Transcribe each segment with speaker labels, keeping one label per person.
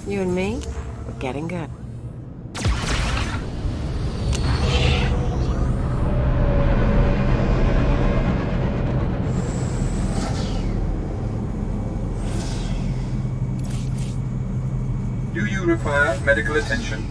Speaker 1: You and me, we're getting good.
Speaker 2: Do you require medical attention?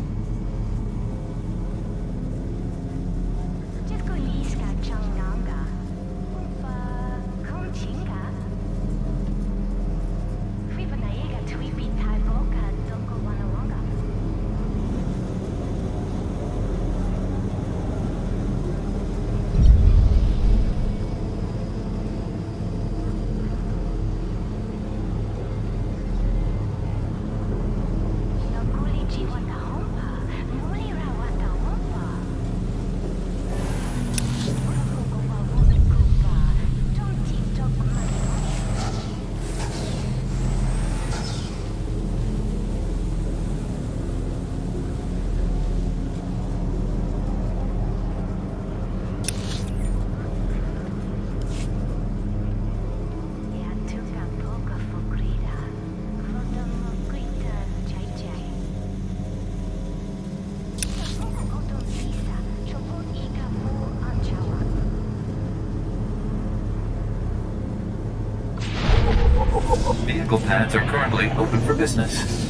Speaker 2: Vehicle pads are currently open for business.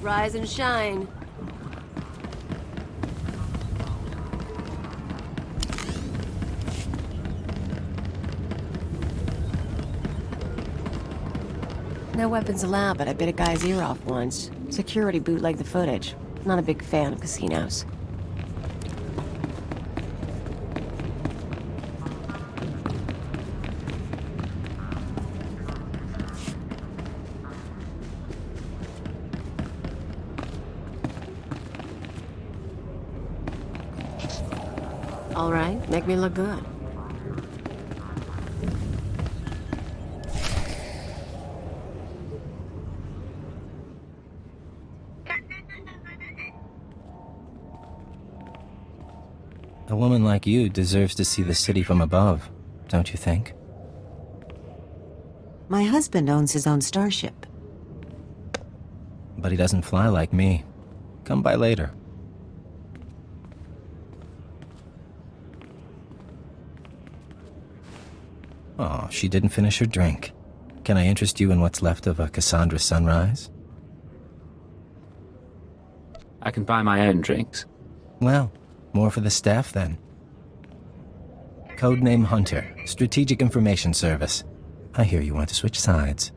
Speaker 1: Rise and shine. No weapons allowed, but I bit a guy's ear off once. Security bootlegged the footage. Not a big fan of casinos. All right, make me look good.
Speaker 3: A woman like you deserves to see the city from above, don't you think?
Speaker 4: My husband owns his own starship.
Speaker 3: But he doesn't fly like me. Come by later. Oh, she didn't finish her drink. Can I interest you in what's left of a Cassandra sunrise?
Speaker 5: I can buy my own drinks.
Speaker 3: Well, more for the staff then. Codename Hunter, Strategic Information Service. I hear you want to switch sides.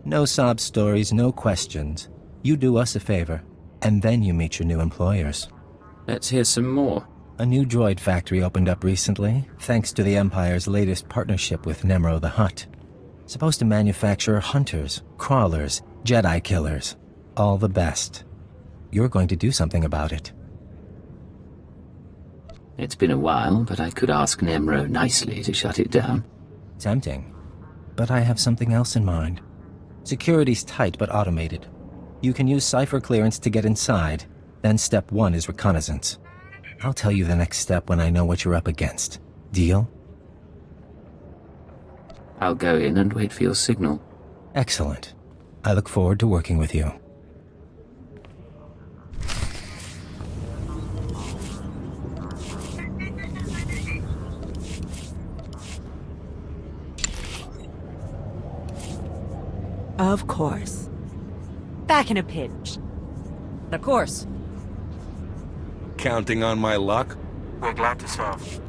Speaker 3: No sob stories, no questions. You do us a favor, and then you meet your new employers.
Speaker 5: Let's hear some more.
Speaker 3: A new droid factory opened up recently, thanks to the Empire's latest partnership with Nemro the Hutt. Supposed to manufacture hunters, crawlers, Jedi killers. All the best. You're going to do something about it.
Speaker 5: It's been a while, but I could ask Nemro nicely to shut it down.
Speaker 3: Tempting. But I have something else in mind. Security's tight but automated. You can use cipher clearance to get inside, then step 1 is reconnaissance. I'll tell you the next step when I know what you're up against. Deal?
Speaker 5: I'll go in and wait for your signal.
Speaker 3: Excellent. I look forward to working with you.
Speaker 4: Of course. Back in a pinch.
Speaker 1: Of course.
Speaker 6: Counting on my luck?
Speaker 3: We're glad to serve.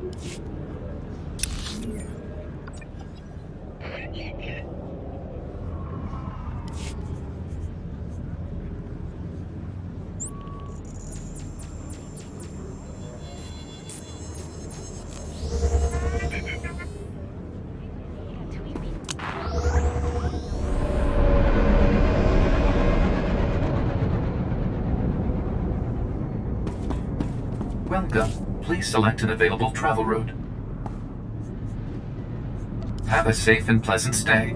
Speaker 2: Welcome. Please select an available travel route. Have a safe and pleasant stay.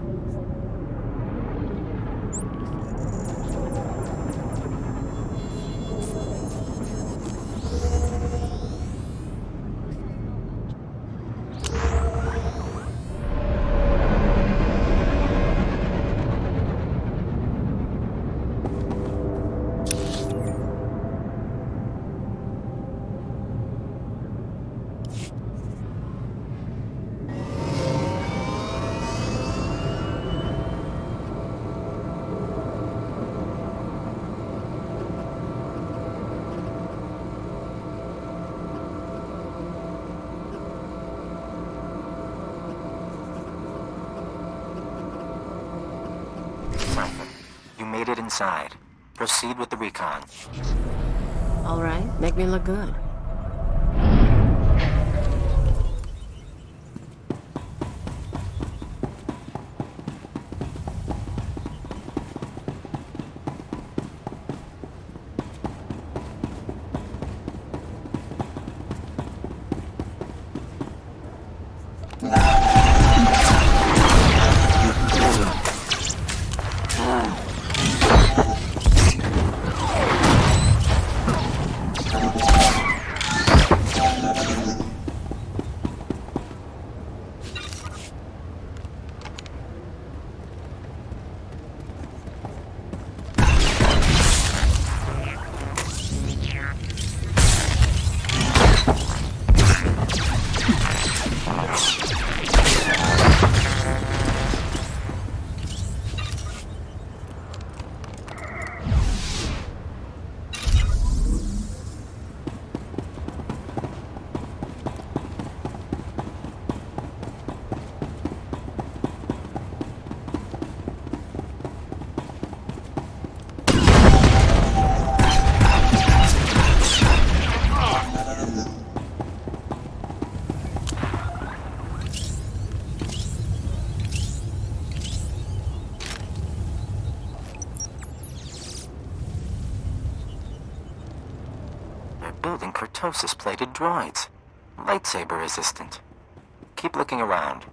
Speaker 3: You made it inside. Proceed with the recon.
Speaker 1: All right, make me look good.
Speaker 3: Building kurtosis-plated droids. Lightsaber resistant. Keep looking around.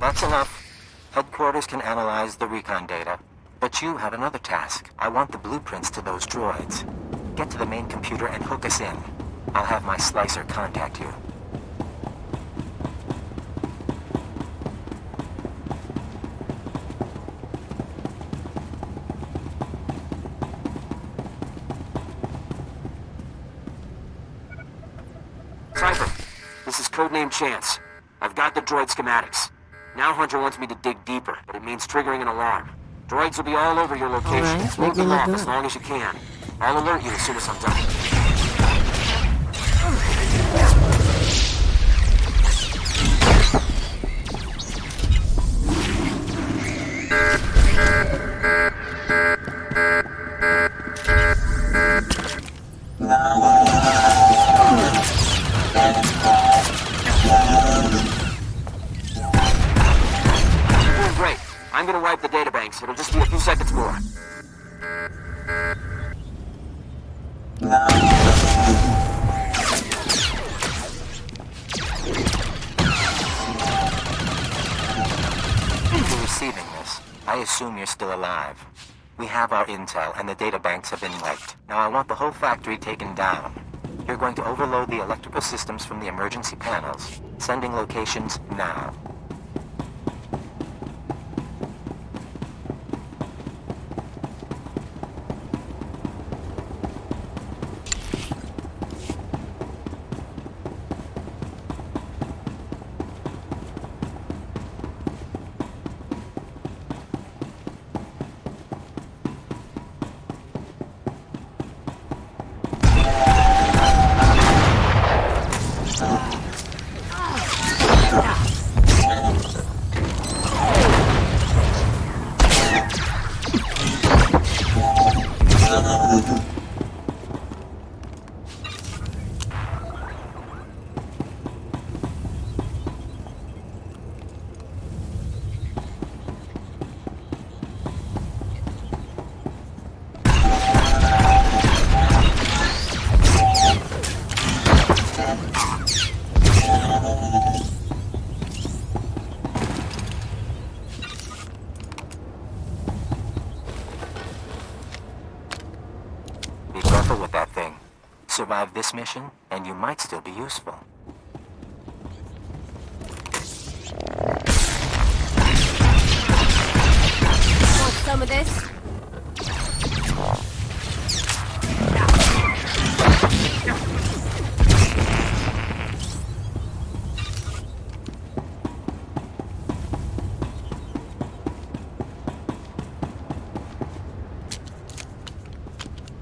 Speaker 3: That's enough. Headquarters can analyze the recon data, but you have another task. I want the blueprints to those droids. Get to the main computer and hook us in. I'll have my slicer contact you.
Speaker 6: Cypher, this is Codename Chance. I've got the droid schematics. Now Hunter wants me to dig deeper, but it means triggering an alarm. Droids will be all over your location.
Speaker 1: All right,
Speaker 6: Hold
Speaker 1: make me
Speaker 6: them
Speaker 1: look
Speaker 6: off
Speaker 1: good.
Speaker 6: as long as you can. I'll alert you as soon as I'm done. Doing great. I'm gonna wipe the databanks. It'll just be a few seconds more.
Speaker 3: You're receiving this. I assume you're still alive. We have our intel, and the databanks have been wiped. Now I want the whole factory taken down. You're going to overload the electrical systems from the emergency panels. Sending locations now. Be careful with that thing. Survive this mission, and you might still be useful.
Speaker 1: Want some of this?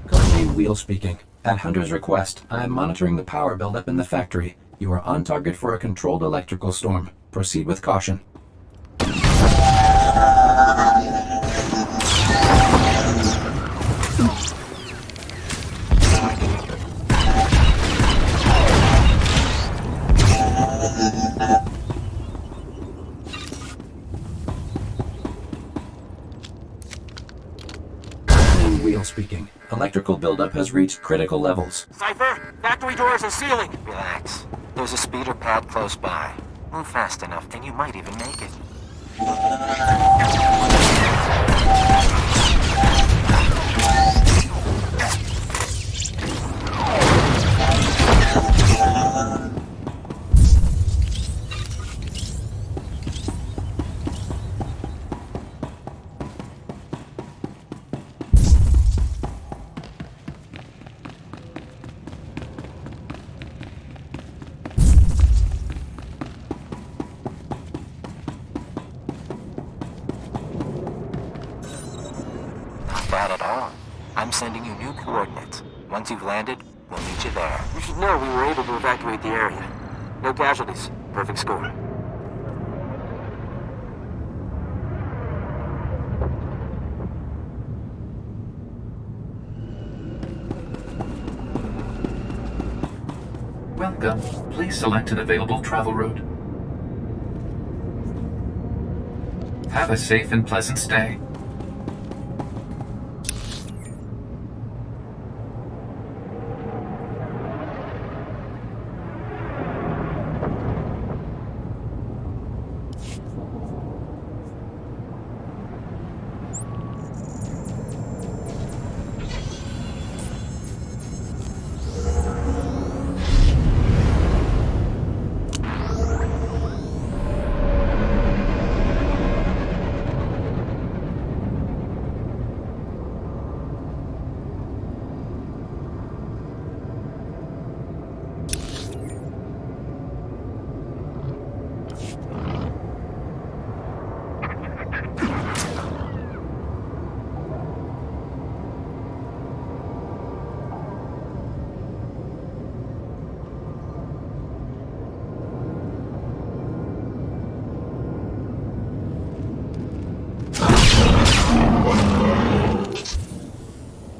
Speaker 7: Codename Wheel speaking. At Hunter's request, I am monitoring the power buildup in the factory. You are on target for a controlled electrical storm. Proceed with caution. Codename Wheel speaking. Electrical buildup has reached critical levels.
Speaker 6: Cypher, factory doors and ceiling.
Speaker 3: Relax. There's a speeder pad close by. Move fast enough, and you might even make it. Not bad at all. I'm sending you new coordinates. Once you've landed, we'll meet you there.
Speaker 6: You should know we were able to evacuate the area. No casualties. Perfect score.
Speaker 2: Welcome. Please select an available travel route. Have a safe and pleasant stay.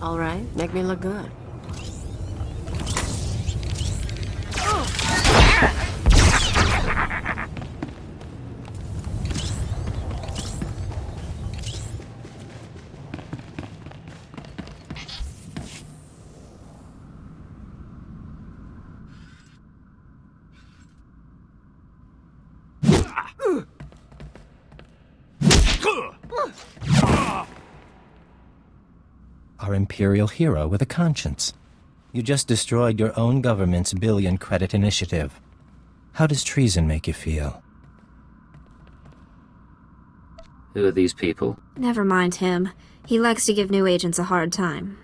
Speaker 1: All right, make me look good.
Speaker 3: Our Imperial hero with a conscience. You just destroyed your own government's billion-credit initiative. How does treason make you feel?
Speaker 5: Who are these people?
Speaker 8: Never mind him. He likes to give new agents a hard time.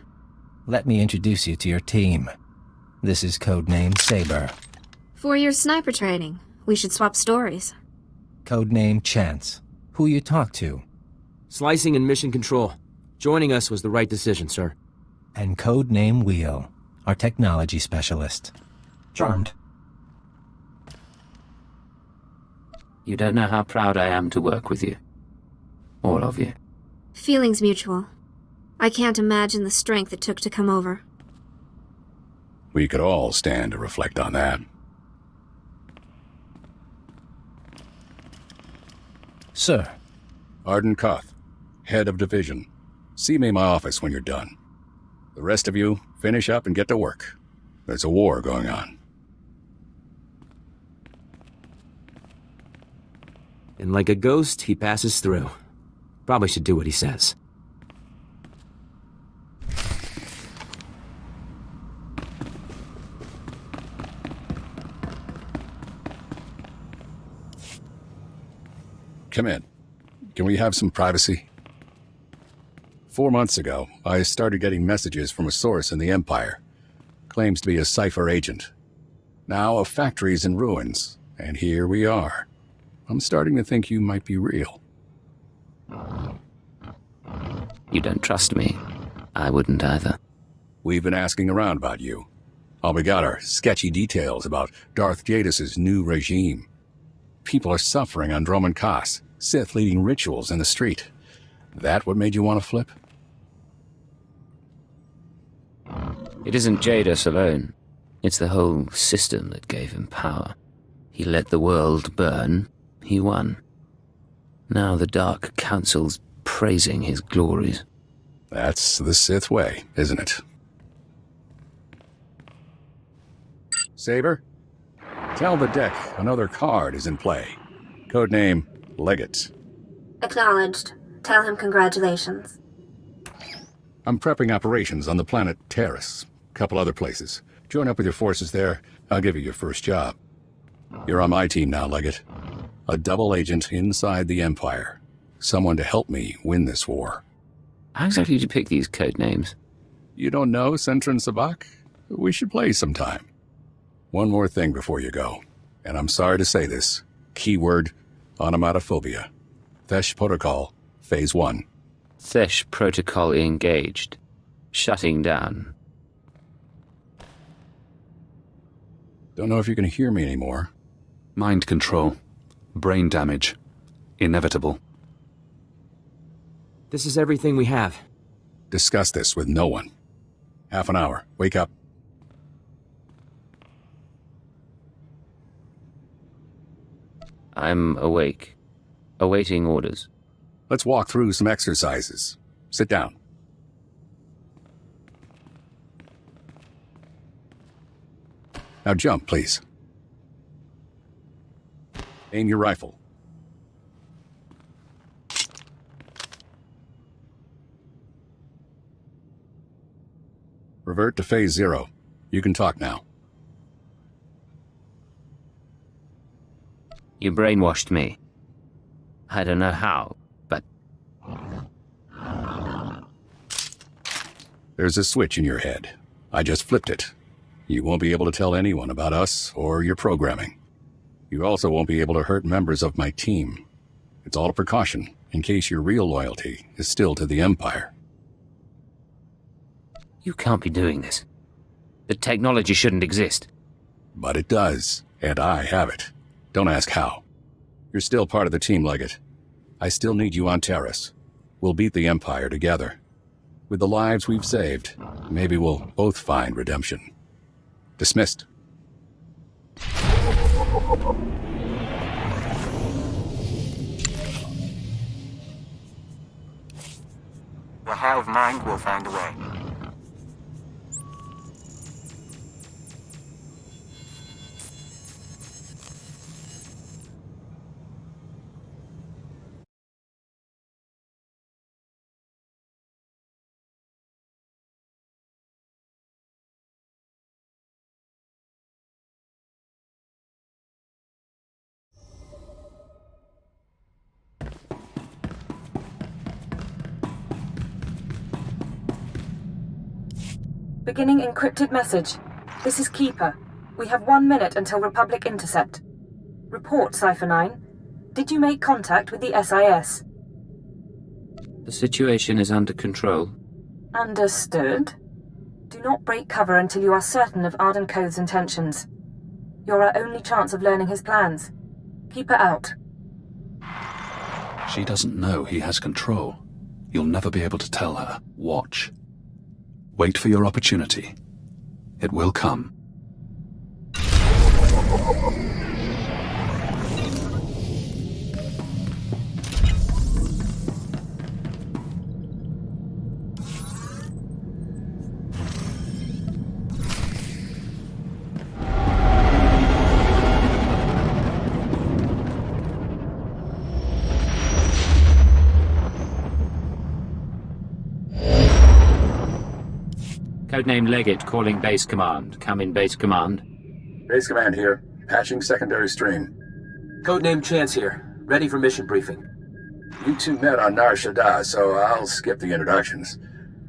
Speaker 3: Let me introduce you to your team. This is codename Saber.
Speaker 8: 4 years sniper training. We should swap stories.
Speaker 3: Codename Chance. Who you talk to?
Speaker 6: Slicing and mission control. Joining us was the right decision, sir.
Speaker 3: And codename Wheel, our technology specialist.
Speaker 7: Charmed.
Speaker 5: You don't know how proud I am to work with you. All of you.
Speaker 8: Feelings mutual. I can't imagine the strength it took to come over.
Speaker 9: We could all stand to reflect on that.
Speaker 3: Sir.
Speaker 9: Arden Koth, head of division. See me in my office when you're done. The rest of you, finish up and get to work. There's a war going on.
Speaker 6: And like a ghost, he passes through. Probably should do what he says.
Speaker 9: Come in. Can we have some privacy? 4 months ago, I started getting messages from a source in the Empire. Claims to be a Cipher agent. Now a factory's in ruins, and here we are. I'm starting to think you might be real.
Speaker 5: You don't trust me. I wouldn't either.
Speaker 9: We've been asking around about you. All we got are sketchy details about Darth Jadis's new regime. People are suffering on Droman Kaas, Sith leading rituals in the street. That what made you want to flip?
Speaker 5: It isn't Jadis alone. It's the whole system that gave him power. He let the world burn. He won. Now the Dark Council's praising his glories.
Speaker 9: That's the Sith way, isn't it? Saber? Tell the deck another card is in play. Codename Legate.
Speaker 8: Acknowledged. Tell him congratulations.
Speaker 9: I'm prepping operations on the planet Terrace. Couple other places. Join up with your forces there. I'll give you your first job. You're on my team now, Legate. A double agent inside the Empire. Someone to help me win this war.
Speaker 5: How exactly did you pick these code names?
Speaker 9: You don't know Sentran Sabak? We should play sometime. One more thing before you go, and I'm sorry to say this. Keyword, onomatophobia. Thesh Protocol, Phase 1.
Speaker 5: Thesh Protocol engaged. Shutting down.
Speaker 9: Don't know if you can hear me anymore.
Speaker 10: Mind control. Brain damage. Inevitable.
Speaker 6: This is everything we have.
Speaker 9: Discuss this with no one. Half an hour. Wake up.
Speaker 5: I'm awake. Awaiting orders.
Speaker 9: Let's walk through some exercises. Sit down. Now jump, please. Aim your rifle. Revert to Phase 0. You can talk now.
Speaker 5: You brainwashed me. I don't know how, but...
Speaker 9: There's a switch in your head. I just flipped it. You won't be able to tell anyone about us or your programming. You also won't be able to hurt members of my team. It's all a precaution, in case your real loyalty is still to the Empire.
Speaker 5: You can't be doing this. The technology shouldn't exist.
Speaker 9: But it does, and I have it. Don't ask how. You're still part of the team, Legate. I still need you on Terrace. We'll beat the Empire together. With the lives we've saved, maybe we'll both find redemption. Dismissed.
Speaker 6: The hive mind will find a way.
Speaker 11: Beginning encrypted message. This is Keeper. We have 1 minute until Republic intercept. Report, Cipher 9. Did you make contact with the SIS?
Speaker 5: The situation is under control.
Speaker 11: Understood. Do not break cover until you are certain of Arden Cothe's intentions. You're our only chance of learning his plans. Keeper out.
Speaker 10: She doesn't know he has control. You'll never be able to tell her. Watch. Wait for your opportunity. It will come.
Speaker 5: Codename Leggett calling base command. Come in, base command.
Speaker 9: Base command here. Patching secondary stream.
Speaker 6: Codename Chance here. Ready for mission briefing.
Speaker 9: You two met on Nar Shaddaa, so I'll skip the introductions.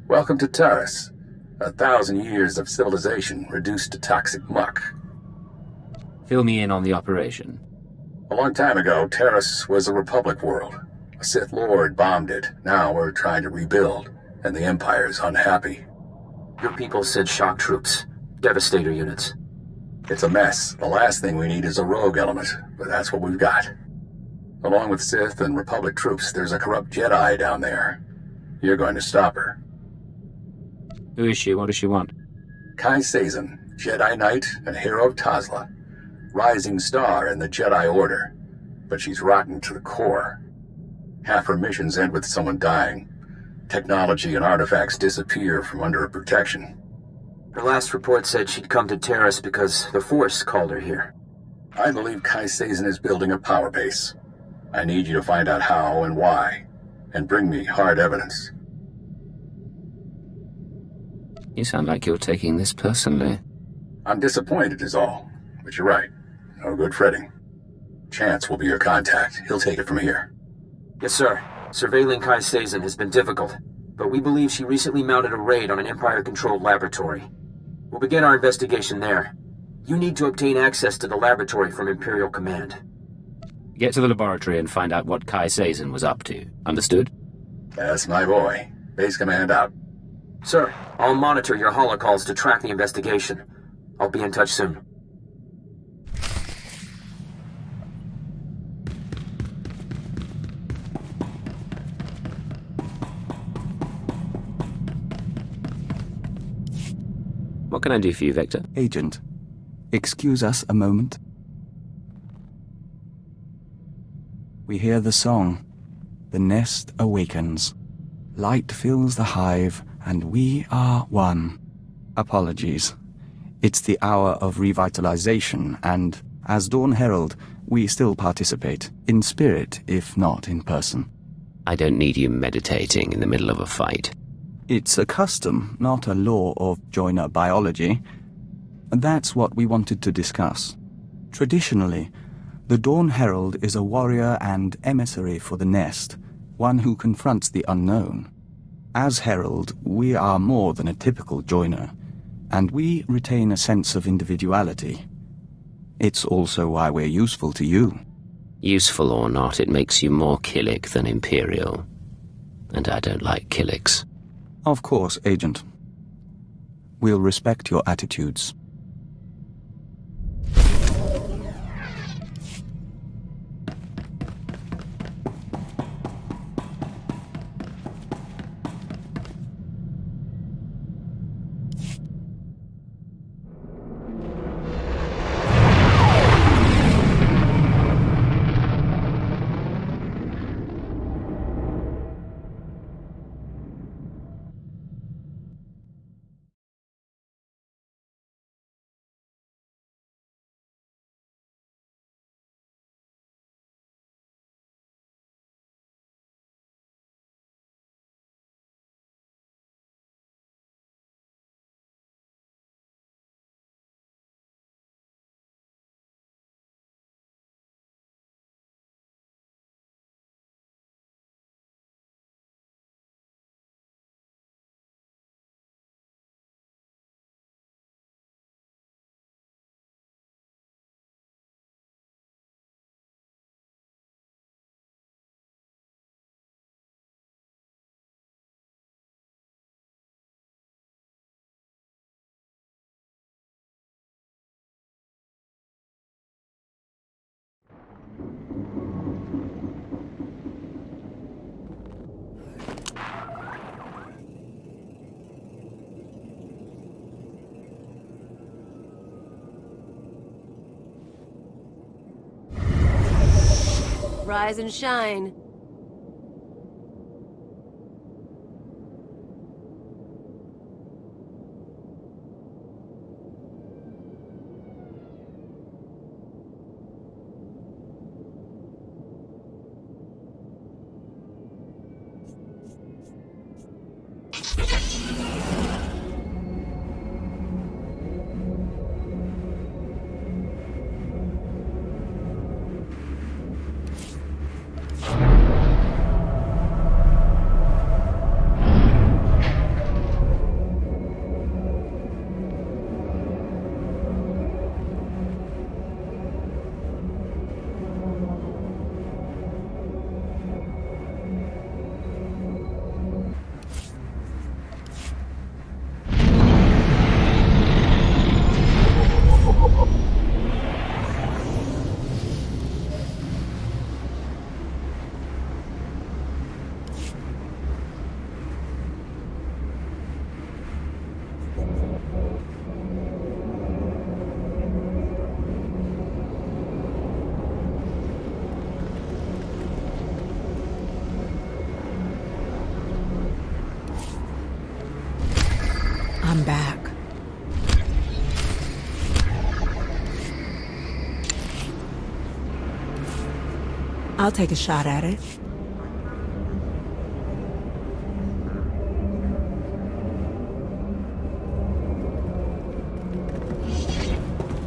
Speaker 9: Welcome to Taurus. 1,000 years of civilization reduced to toxic muck.
Speaker 5: Fill me in on the operation.
Speaker 9: A long time ago, Taurus was a Republic world. A Sith Lord bombed it. Now we're trying to rebuild, and the Empire's unhappy.
Speaker 6: Your people said shock troops. Devastator units.
Speaker 9: It's a mess. The last thing we need is a rogue element, but that's what we've got. Along with Sith and Republic troops, there's a corrupt Jedi down there. You're going to stop her.
Speaker 5: Who is she? What does she want?
Speaker 9: Kai Sazin, Jedi Knight and hero of Tazla. Rising star in the Jedi Order. But she's rotten to the core. Half her missions end with someone dying. Technology and artifacts disappear from under her protection.
Speaker 6: Her last report said she'd come to Taurus because the Force called her here.
Speaker 9: I believe Kai Sazin is building a power base. I need you to find out how and why, and bring me hard evidence.
Speaker 5: You sound like you're taking this personally.
Speaker 9: I'm disappointed is all, but you're right. No good fretting. Chance will be your contact. He'll take it from here.
Speaker 6: Yes, sir. Surveilling Kai Sazin has been difficult, but we believe she recently mounted a raid on an Empire-controlled laboratory. We'll begin our investigation there. You need to obtain access to the laboratory from Imperial Command.
Speaker 5: Get to the laboratory and find out what Kai Sazin was up to. Understood?
Speaker 9: That's my boy. Base command out.
Speaker 6: Sir, I'll monitor your holocalls to track the investigation. I'll be in touch soon.
Speaker 5: What can I do for you, Vector?
Speaker 12: Agent, excuse us a moment. We hear the song. The nest awakens. Light fills the hive, and we are one. Apologies. It's the hour of revitalization, and as Dawn Herald, we still participate, in spirit, if not in person.
Speaker 5: I don't need you meditating in the middle of a fight.
Speaker 12: It's a custom, not a law of joiner biology. That's what we wanted to discuss. Traditionally, the Dawn Herald is a warrior and emissary for the nest, one who confronts the unknown. As Herald, we are more than a typical joiner, and we retain a sense of individuality. It's also why we're useful to you.
Speaker 5: Useful or not, it makes you more Killik than Imperial. And I don't like Killiks.
Speaker 12: Of course, Agent. We'll respect your attitudes.
Speaker 1: Rise and shine.
Speaker 4: I'm back. I'll take a shot at it.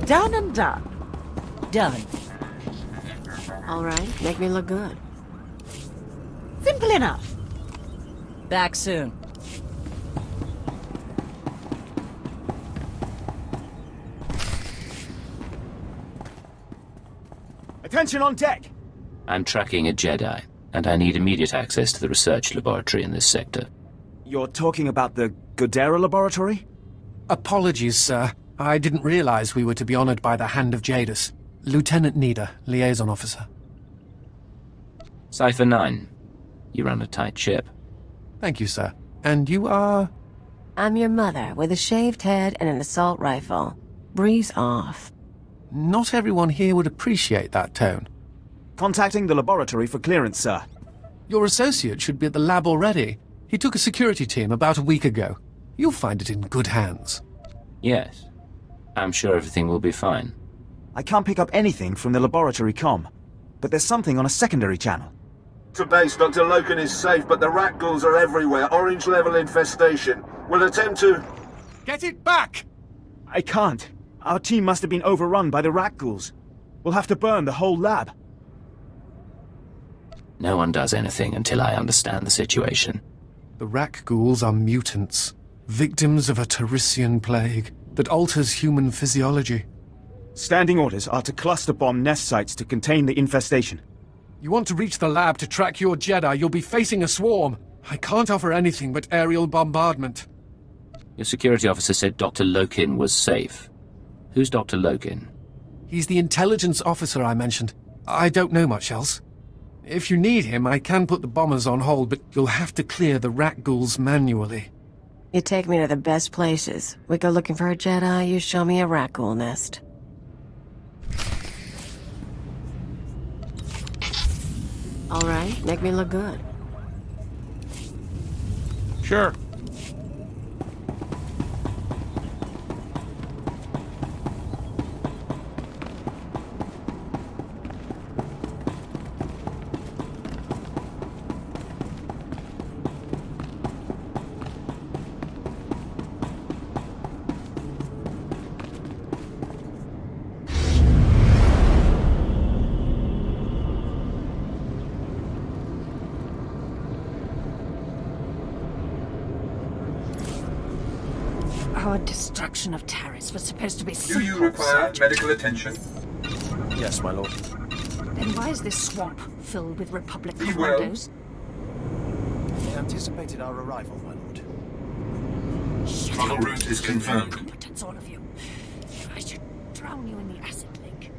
Speaker 13: Done and done. Done.
Speaker 1: All right, make me look good.
Speaker 13: Simple enough. Back soon.
Speaker 14: Attention on deck!
Speaker 5: I'm tracking a Jedi, and I need immediate access to the research laboratory in this sector.
Speaker 14: You're talking about the Godera laboratory?
Speaker 15: Apologies, sir. I didn't realize we were to be honored by the hand of Jadis. Lieutenant Nida, liaison officer.
Speaker 5: Cypher 9. You run a tight ship.
Speaker 15: Thank you, sir. And you are?
Speaker 1: I'm your mother, with a shaved head and an assault rifle. Breeze off.
Speaker 15: Not everyone here would appreciate that tone.
Speaker 14: Contacting the laboratory for clearance, sir.
Speaker 15: Your associate should be at the lab already. He took a security team about a week ago. You'll find it in good hands.
Speaker 5: Yes. I'm sure everything will be fine.
Speaker 14: I can't pick up anything from the laboratory comm, but there's something on a secondary channel.
Speaker 16: To base, Dr. Loken is safe, but the rat ghouls are everywhere. Orange-level infestation. We'll attempt to...
Speaker 15: Get it back!
Speaker 14: I can't. Our team must have been overrun by the rat ghouls. We'll have to burn the whole lab.
Speaker 5: No one does anything until I understand the situation.
Speaker 15: The rat ghouls are mutants, victims of a Tarisian plague that alters human physiology.
Speaker 14: Standing orders are to cluster bomb nest sites to contain the infestation.
Speaker 15: You want to reach the lab to track your Jedi, you'll be facing a swarm. I can't offer anything but aerial bombardment.
Speaker 5: Your security officer said Dr. Loken was safe. Who's Dr. Loken?
Speaker 15: He's the intelligence officer I mentioned. I don't know much else. If you need him, I can put the bombers on hold, but you'll have to clear the rat ghouls manually.
Speaker 1: You take me to the best places. We go looking for a Jedi, you show me a rat ghoul nest. All right, make me look good.
Speaker 14: Sure.
Speaker 13: Our destruction of Taris was supposed to be
Speaker 16: Do
Speaker 13: simple.
Speaker 16: you require medical attention?
Speaker 14: Yes, my lord.
Speaker 13: Then why is this swamp filled with Republic
Speaker 16: Be well.
Speaker 13: commandos?
Speaker 14: They anticipated our arrival, my lord.
Speaker 16: Tunnel route is confirmed.
Speaker 13: Competence, all of you. I should drown you in the acid lake.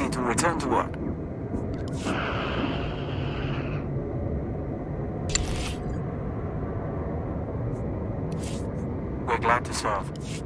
Speaker 6: ready to return to work. We're glad to serve.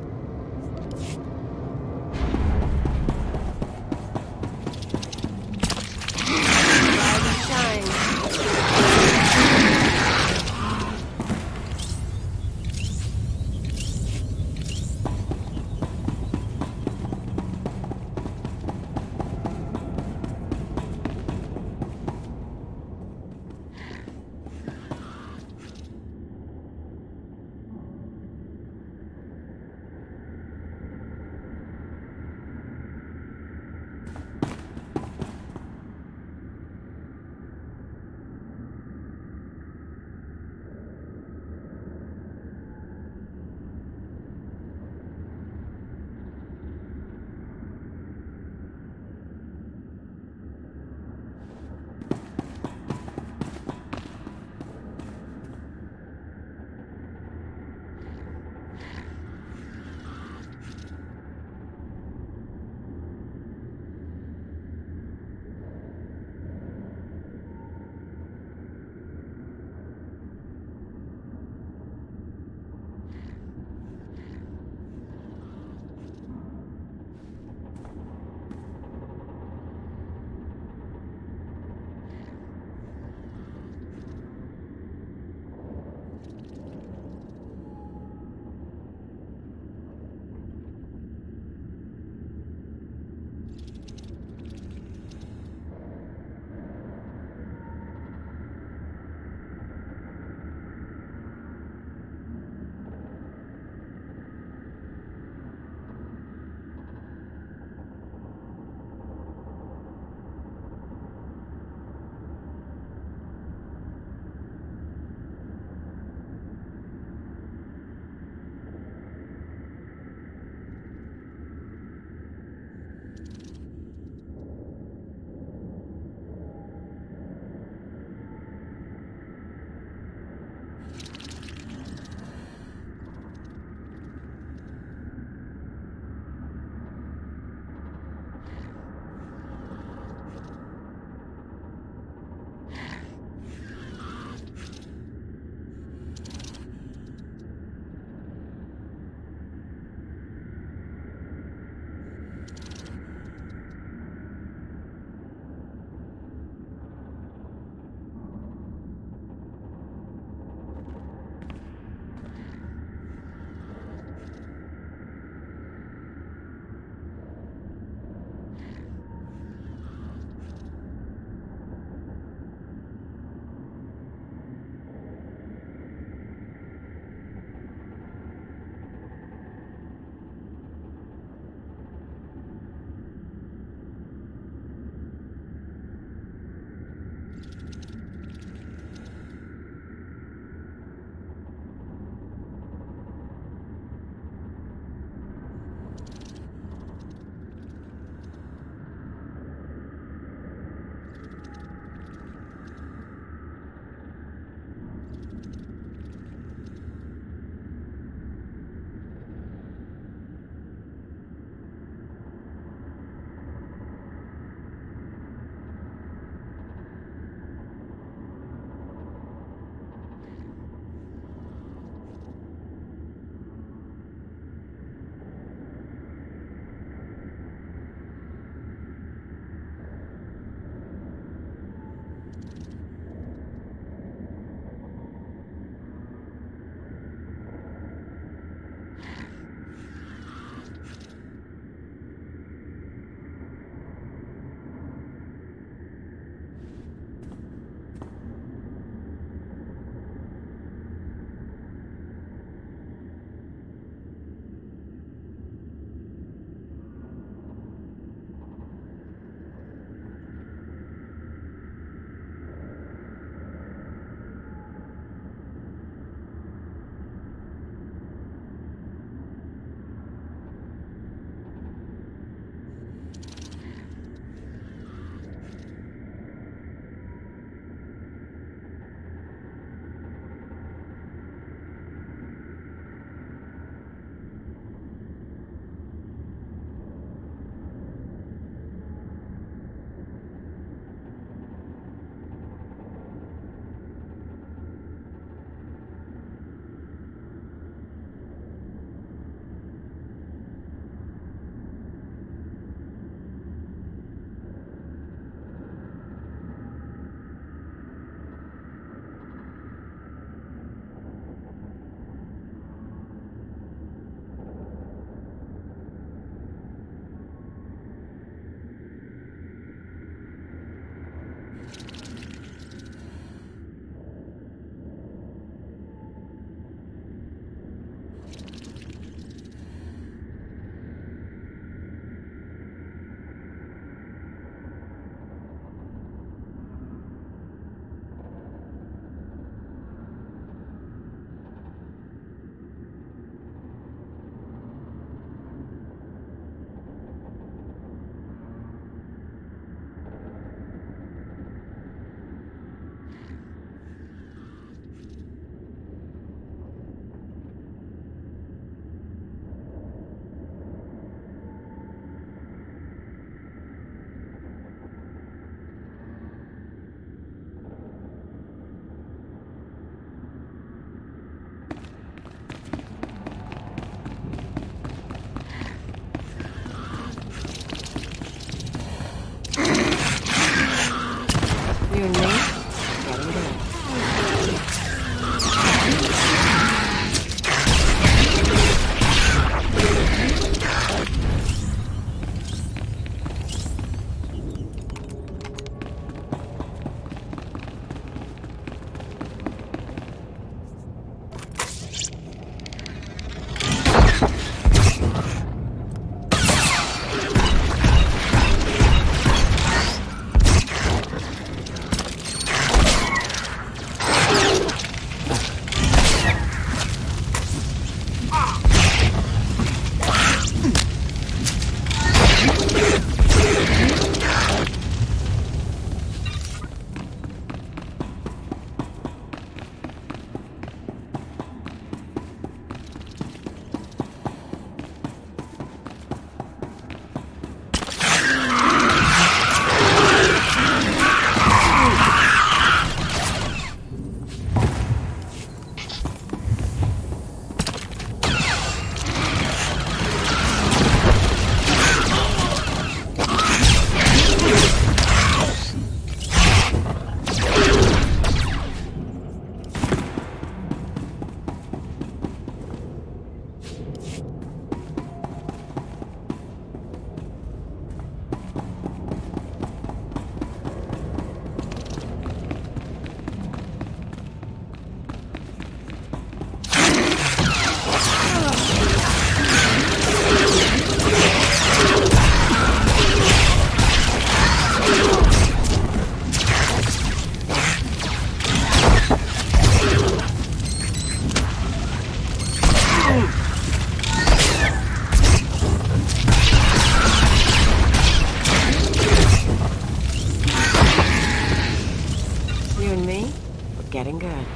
Speaker 1: getting good.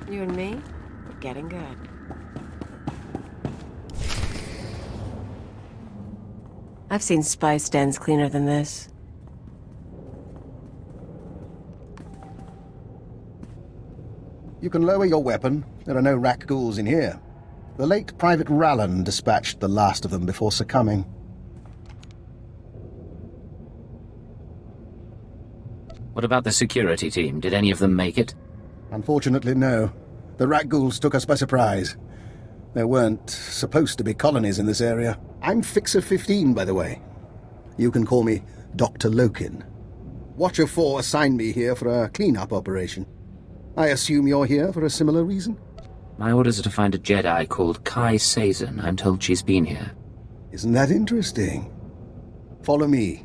Speaker 1: You and me, we're getting good. I've seen spice dens cleaner than this.
Speaker 17: You can lower your weapon. There are no rak ghouls in here. The late Private Rallan dispatched the last of them before succumbing.
Speaker 5: What about the security team? Did any of them make it?
Speaker 17: Unfortunately, no. The rak ghouls took us by surprise. There weren't supposed to be colonies in this area. I'm Fixer 15, by the way. You can call me Dr. Lokin. Watcher 4 assigned me here for a clean-up operation. I assume you're here for a similar reason?
Speaker 5: My orders are to find a Jedi called Kai Sazin. I'm told she's been here.
Speaker 17: Isn't that interesting? Follow me.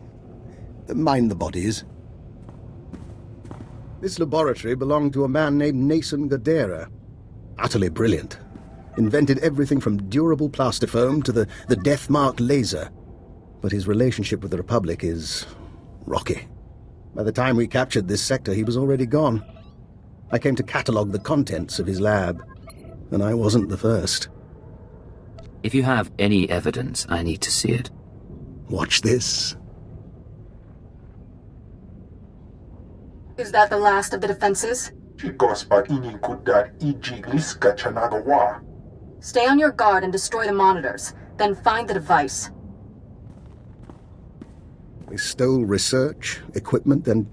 Speaker 17: Mind the bodies. This laboratory belonged to a man named Nason Gadera. Utterly brilliant. Invented everything from durable plastifoam to the death-marked laser. But his relationship with the Republic is rocky. By the time we captured this sector, he was already gone. I came to catalogue the contents of his lab, and I wasn't the first.
Speaker 5: If you have any evidence, I need to see it.
Speaker 17: Watch this.
Speaker 11: Is that the last of the defenses? Stay on your guard and destroy the monitors, then find the device.
Speaker 17: They stole research, equipment, and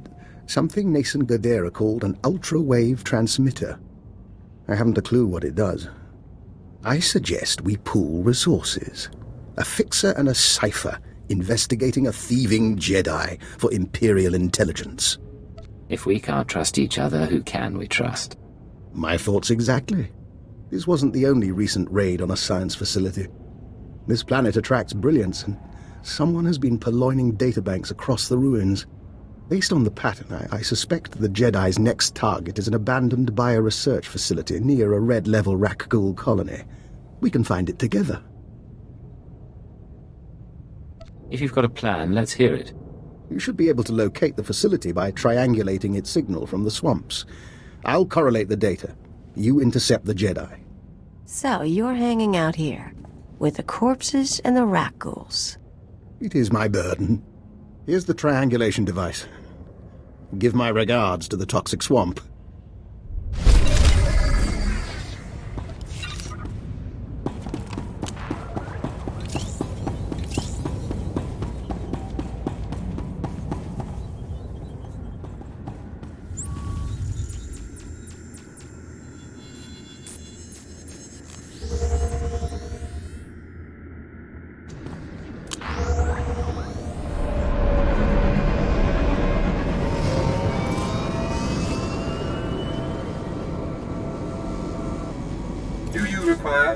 Speaker 17: something Nason Gadera called an ultra-wave transmitter. I haven't a clue what it does. I suggest we pool resources. A fixer and a cipher investigating a thieving Jedi for Imperial intelligence.
Speaker 5: If we can't trust each other, who can we trust?
Speaker 17: My thoughts exactly. This wasn't the only recent raid on a science facility. This planet attracts brilliance, and someone has been purloining databanks across the ruins. Based on the pattern, I suspect the Jedi's next target is an abandoned bioresearch facility near a red-level rak ghoul colony. We can find it together.
Speaker 5: If you've got a plan, let's hear it.
Speaker 17: You should be able to locate the facility by triangulating its signal from the swamps. I'll correlate the data. You intercept the Jedi.
Speaker 1: So, you're hanging out here, with the corpses and the rak ghouls.
Speaker 17: It is my burden. Here's the triangulation device. Give my regards to the toxic swamp.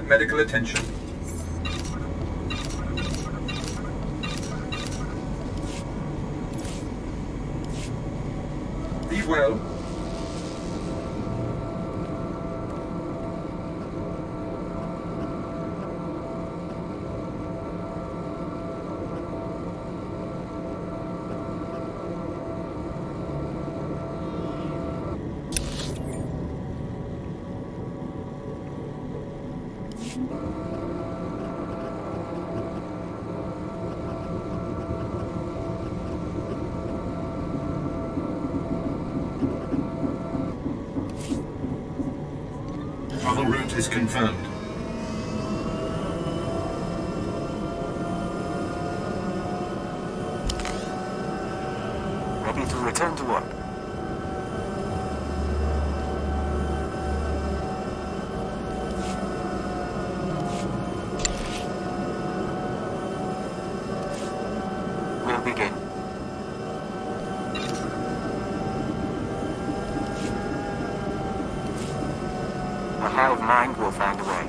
Speaker 2: Medical attention. Be well. Travel route is confirmed.
Speaker 6: Ready to return to work. We'll begin. The hive mind will find a way.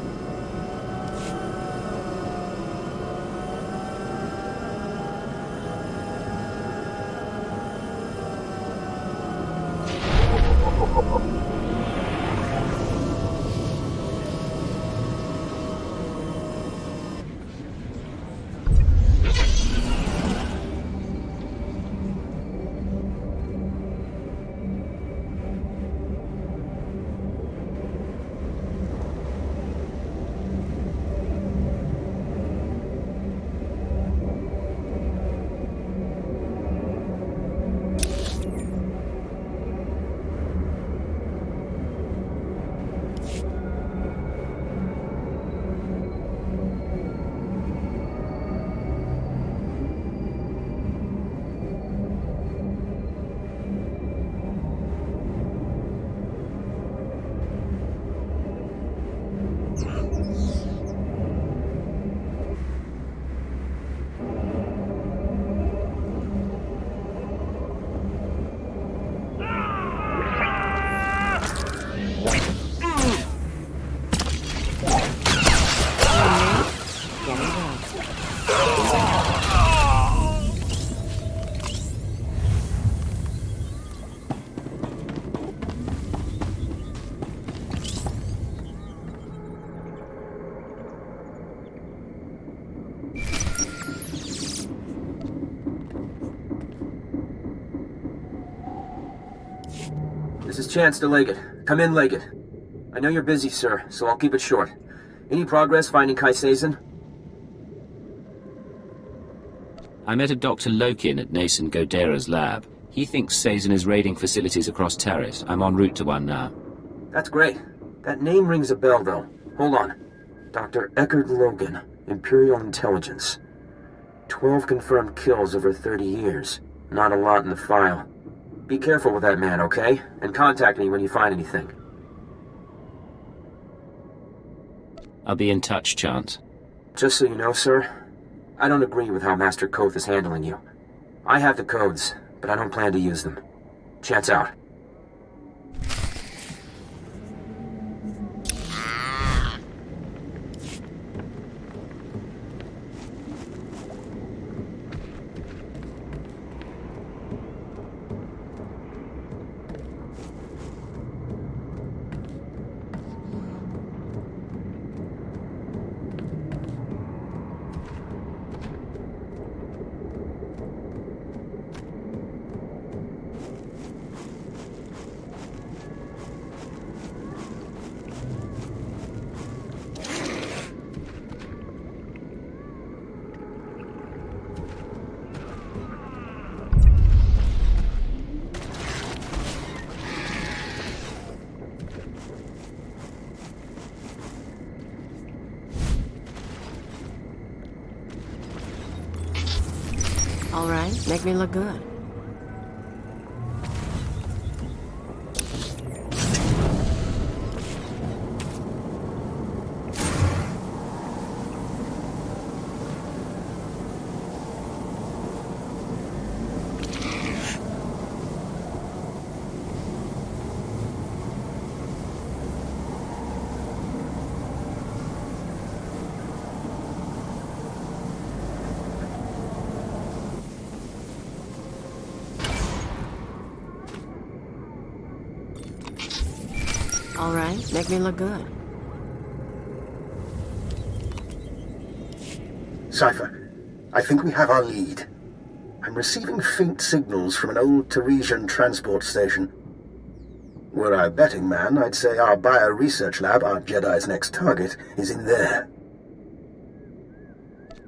Speaker 6: is Chancellor Leggett. Come in, Leggett. I know you're busy, sir, so I'll keep it short. Any progress finding Kai Sazin?
Speaker 5: I met a Dr. Lokin at Nason Godera's lab. He thinks Sazin is raiding facilities across Terrace. I'm en route to one now.
Speaker 6: That's great. That name rings a bell, though. Hold on. Dr. Eckerd Logan, Imperial Intelligence. 12 confirmed kills over 30 years. Not a lot in the file. Be careful with that man, okay? And contact me when you find anything.
Speaker 5: I'll be in touch, Chance.
Speaker 6: Just so you know, sir, I don't agree with how Master Koth is handling you. I have the codes, but I don't plan to use them. Chance out.
Speaker 1: All right, make me look good. All right, make me look good.
Speaker 17: Cypher, I think we have our lead. I'm receiving faint signals from an old Teresian transport station. Were I a betting man, I'd say our bio-research lab, our Jedi's next target, is in there.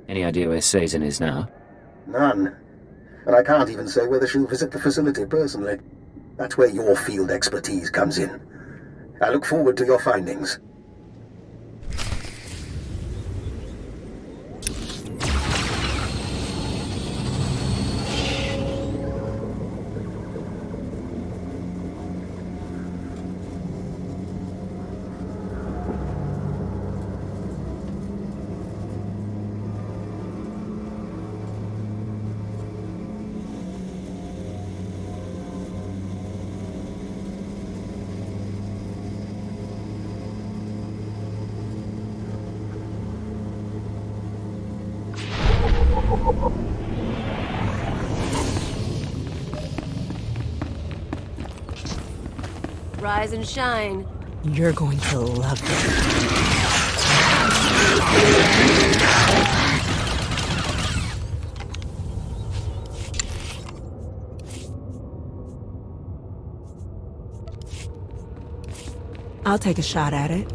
Speaker 5: Any idea where Sazin is now?
Speaker 17: None. And I can't even say whether she'll visit the facility personally. That's where your field expertise comes in. I look forward to your findings.
Speaker 1: Rise and shine.
Speaker 4: You're going to love it. I'll take a shot at it.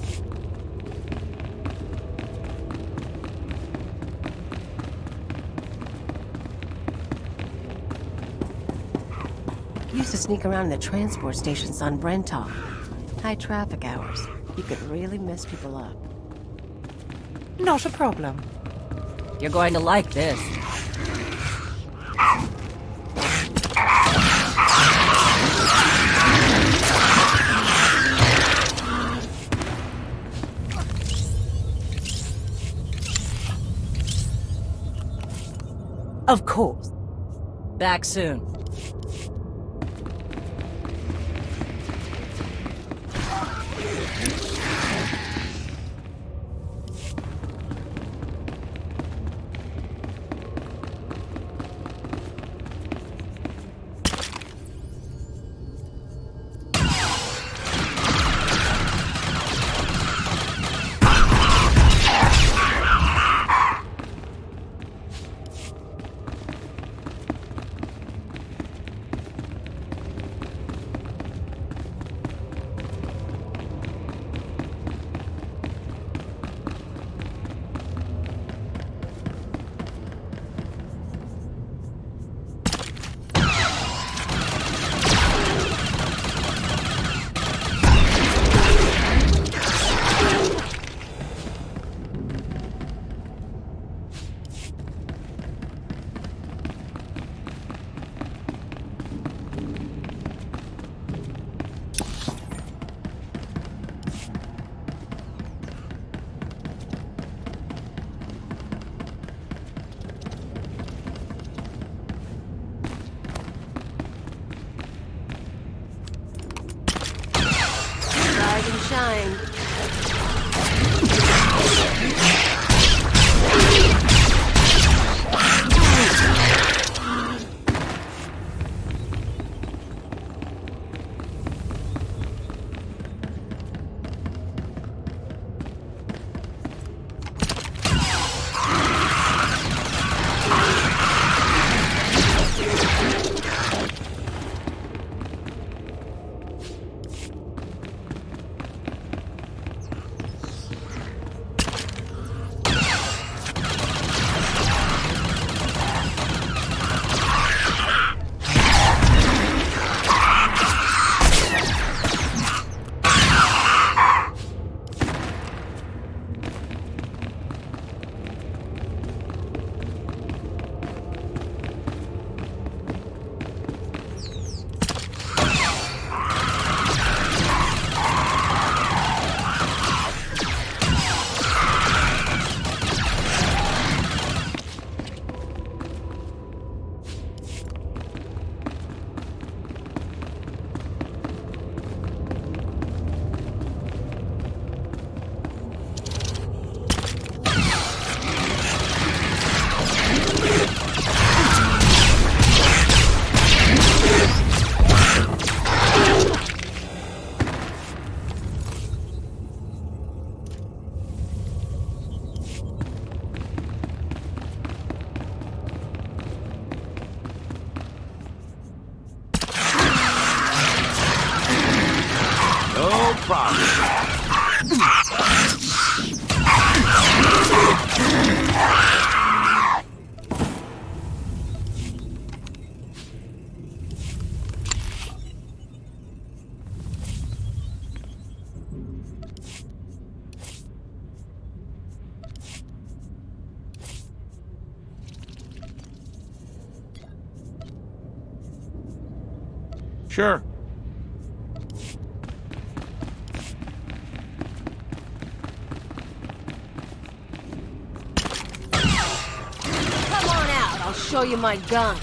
Speaker 1: Used to sneak around in the transport stations on Brentop. High traffic hours. You could really mess people up.
Speaker 13: Not a problem.
Speaker 1: You're going to like this.
Speaker 13: Of course. Back soon.
Speaker 18: Sure.
Speaker 1: Come on out, I'll show you my gun.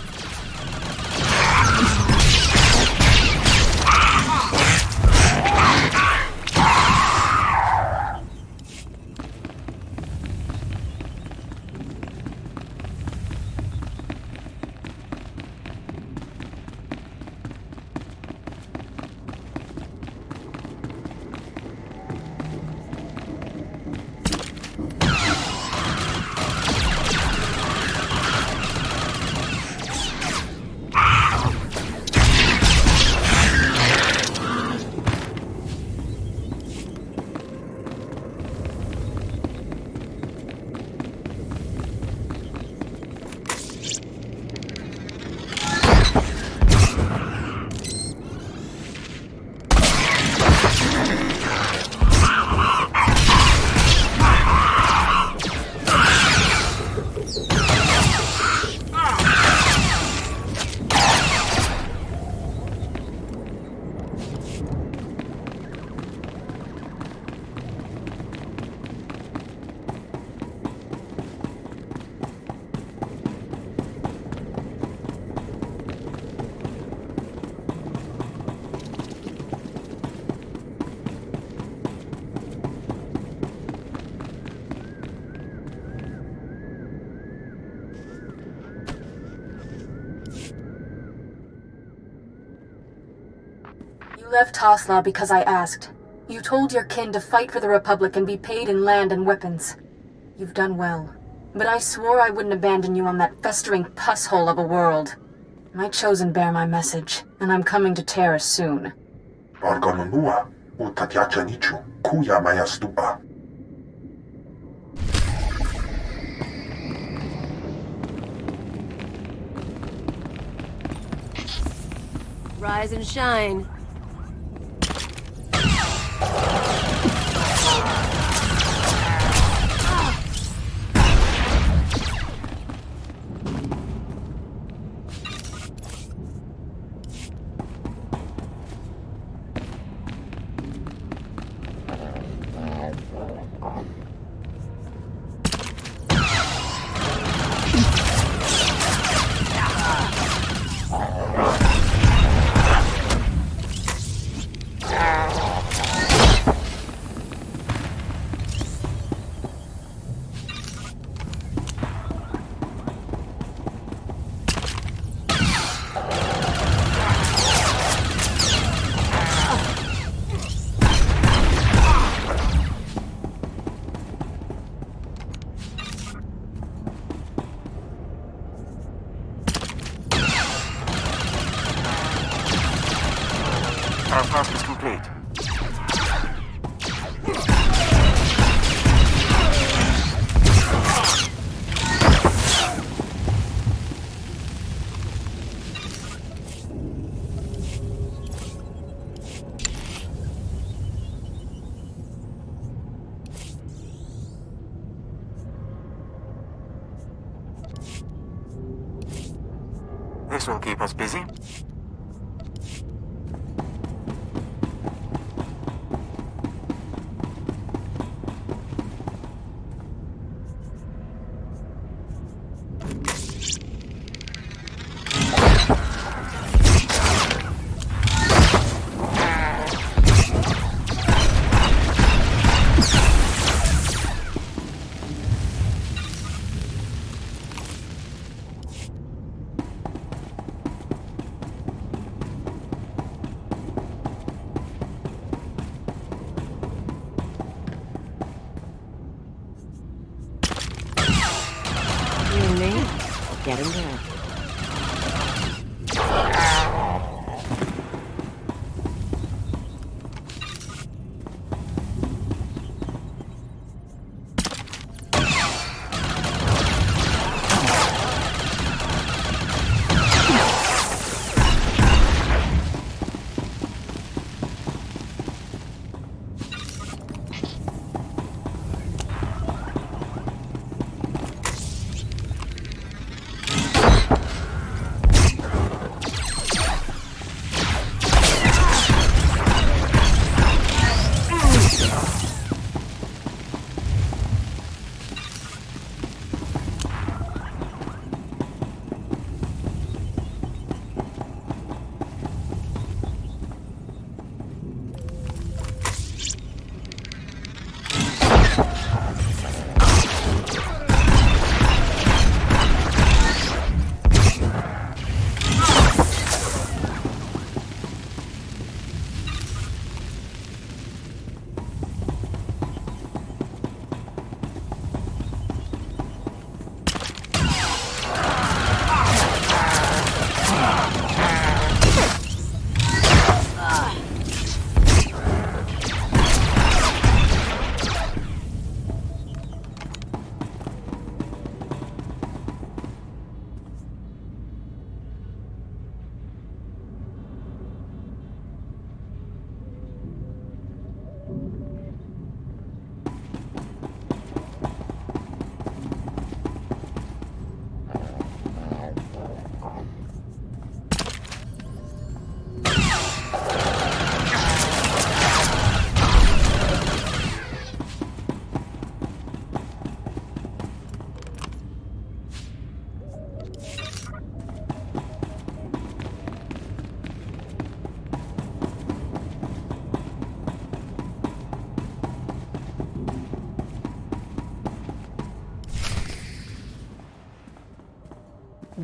Speaker 11: You left Tasla because I asked. You told your kin to fight for the Republic and be paid in land and weapons. You've done well. But I swore I wouldn't abandon you on that festering pus hole of a world. My chosen bear my message, and I'm coming to Terra soon.
Speaker 16: Bargononua, utatiachanichu, kuya mayastupa.
Speaker 1: Rise and shine.
Speaker 19: Our task is complete. This will keep us busy.
Speaker 1: Get him there.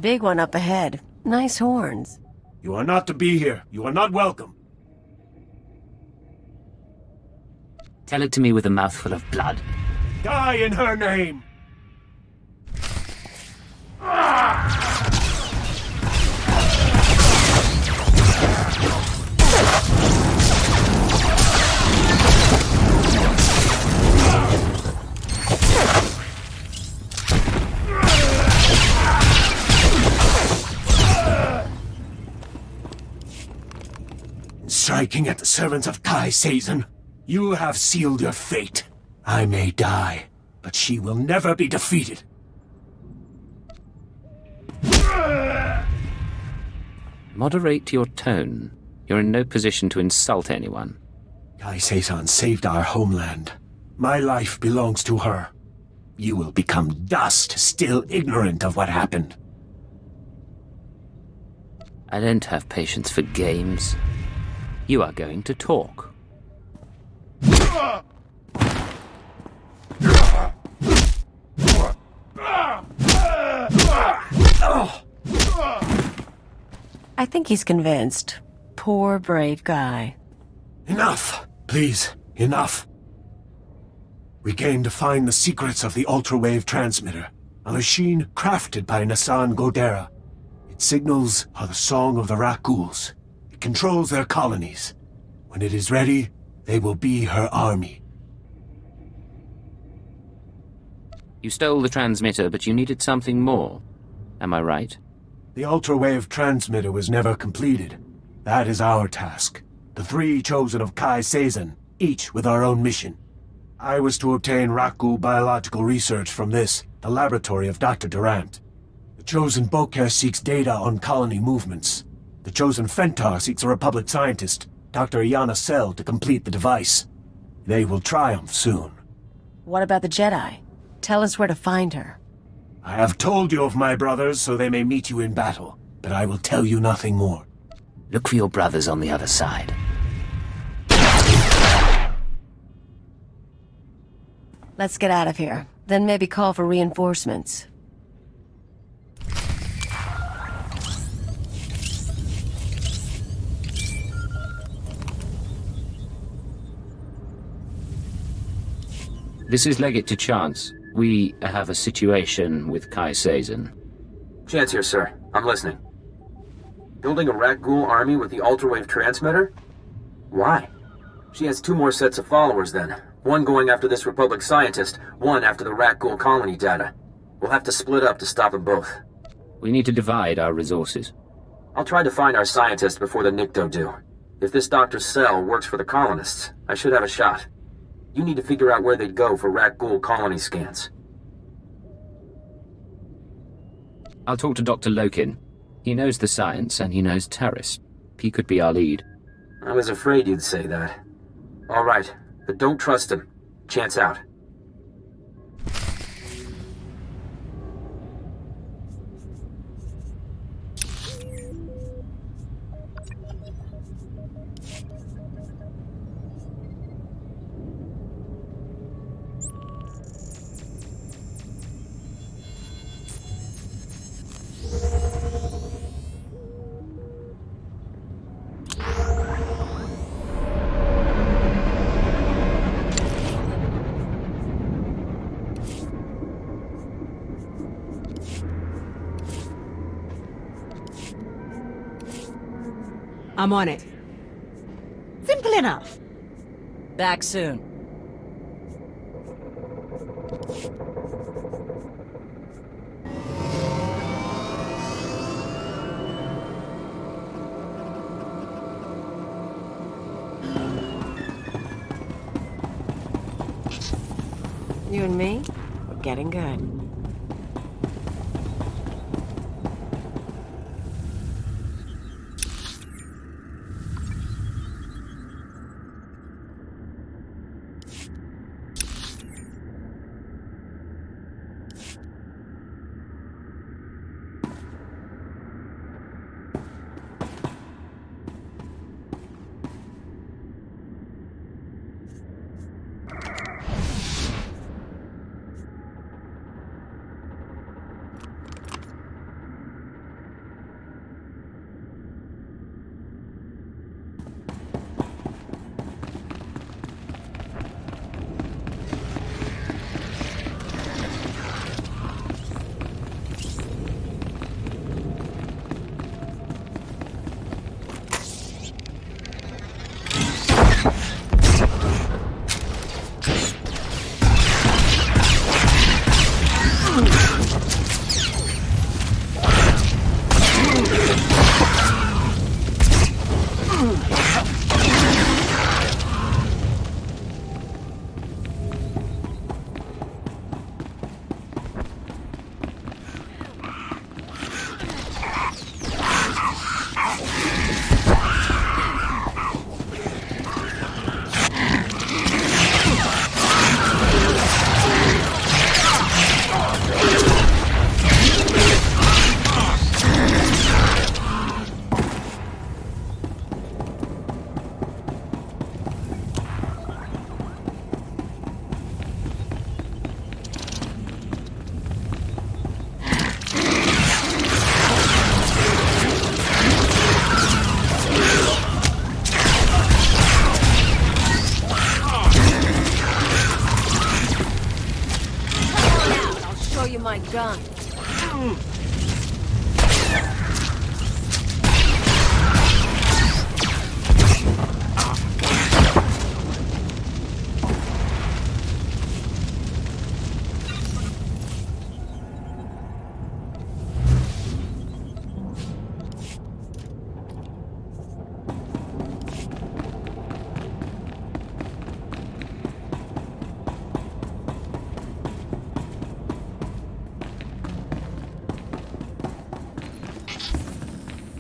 Speaker 1: Big one up ahead. Nice horns.
Speaker 14: You are not to be here. You are not welcome.
Speaker 5: Tell it to me with a mouthful of blood.
Speaker 14: Die in her name! Striking at the servants of Kai Sazon, you have sealed your fate. I may die, but she will never be defeated.
Speaker 5: Moderate your tone. You're in no position to insult anyone.
Speaker 14: Kai Sazon saved our homeland. My life belongs to her. You will become dust, still ignorant of what happened.
Speaker 5: I don't have patience for games. You are going to talk.
Speaker 1: I think he's convinced. Poor, brave guy.
Speaker 14: Enough! Please, enough. We came to find the secrets of the ultrawave transmitter, a machine crafted by Nassan Godera. Its signals are the song of the Rakghouls. It controls their colonies. When it is ready, they will be her army.
Speaker 5: You stole the transmitter, but you needed something more. Am I right?
Speaker 14: The ultrawave transmitter was never completed. That is our task. The three chosen of Kai Sazon, each with our own mission. I was to obtain Rakghoul biological research from this, the laboratory of Dr. Durant. The chosen Boker seeks data on colony movements. The chosen Fentar seeks a Republic scientist, Dr. Iana Sel, to complete the device. They will triumph soon.
Speaker 1: What about the Jedi? Tell us where to find her.
Speaker 14: I have told you of my brothers so they may meet you in battle, but I will tell you nothing more.
Speaker 5: Look for your brothers on the other side.
Speaker 1: Let's get out of here. Then maybe call for reinforcements.
Speaker 5: This is Legate to Chance. We have a situation with Kai Sazon.
Speaker 6: Chance here, sir. I'm listening. Building a Rakghoul army with the ultrawave transmitter? Why? She has two more sets of followers then. One going after this Republic scientist, one after the Rakghoul colony data. We'll have to split up to stop them both.
Speaker 5: We need to divide our resources.
Speaker 6: I'll try to find our scientists before the Nikto do. If this Dr. Sel works for the colonists, I should have a shot. You need to figure out where they'd go for Rakghoul colony scans.
Speaker 5: I'll talk to Dr. Lokin. He knows the science and he knows Taris. He could be our lead.
Speaker 6: I was afraid you'd say that. All right, but don't trust him. Chance out.
Speaker 4: I'm on it. Simple enough.
Speaker 13: Back soon.
Speaker 1: You and me? We're getting good. throw you my gun.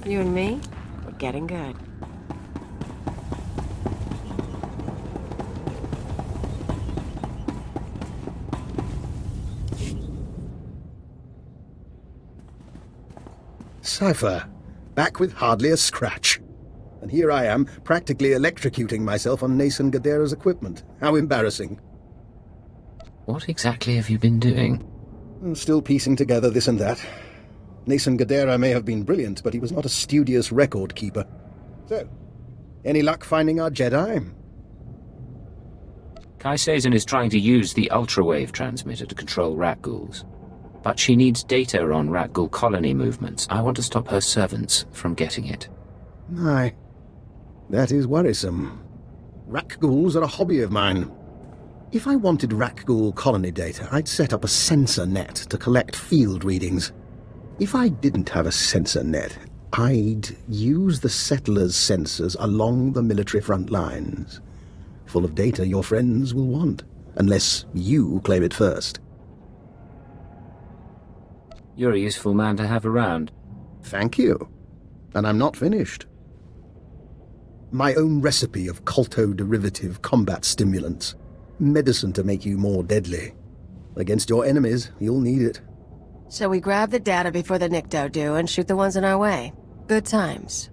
Speaker 1: You and me, we're getting good.
Speaker 17: Cypher, back with hardly a scratch. And here I am, practically electrocuting myself on Nason Gadera's equipment. How embarrassing.
Speaker 5: What exactly have you been doing?
Speaker 17: I'm still piecing together this and that. Nason Gadera may have been brilliant, but he was not a studious record keeper. So, any luck finding our Jedi?
Speaker 5: Kai Sazin is trying to use the ultrawave transmitter to control rat ghouls. But she needs data on rat ghoul colony movements. I want to stop her servants from getting it.
Speaker 17: Aye. That is worrisome. Rat ghouls are a hobby of mine. If I wanted rat ghoul colony data, I'd set up a sensor net to collect field readings. If I didn't have a sensor net, I'd use the settlers' sensors along the military front lines. Full of data your friends will want, unless you claim it first.
Speaker 5: You're a useful man to have around.
Speaker 17: Thank you. And I'm not finished. My own recipe of colto-derivative combat stimulants. Medicine to make you more deadly. Against your enemies, you'll need it.
Speaker 1: So we grab the data before the Nikto do and shoot the ones in our way. Good times.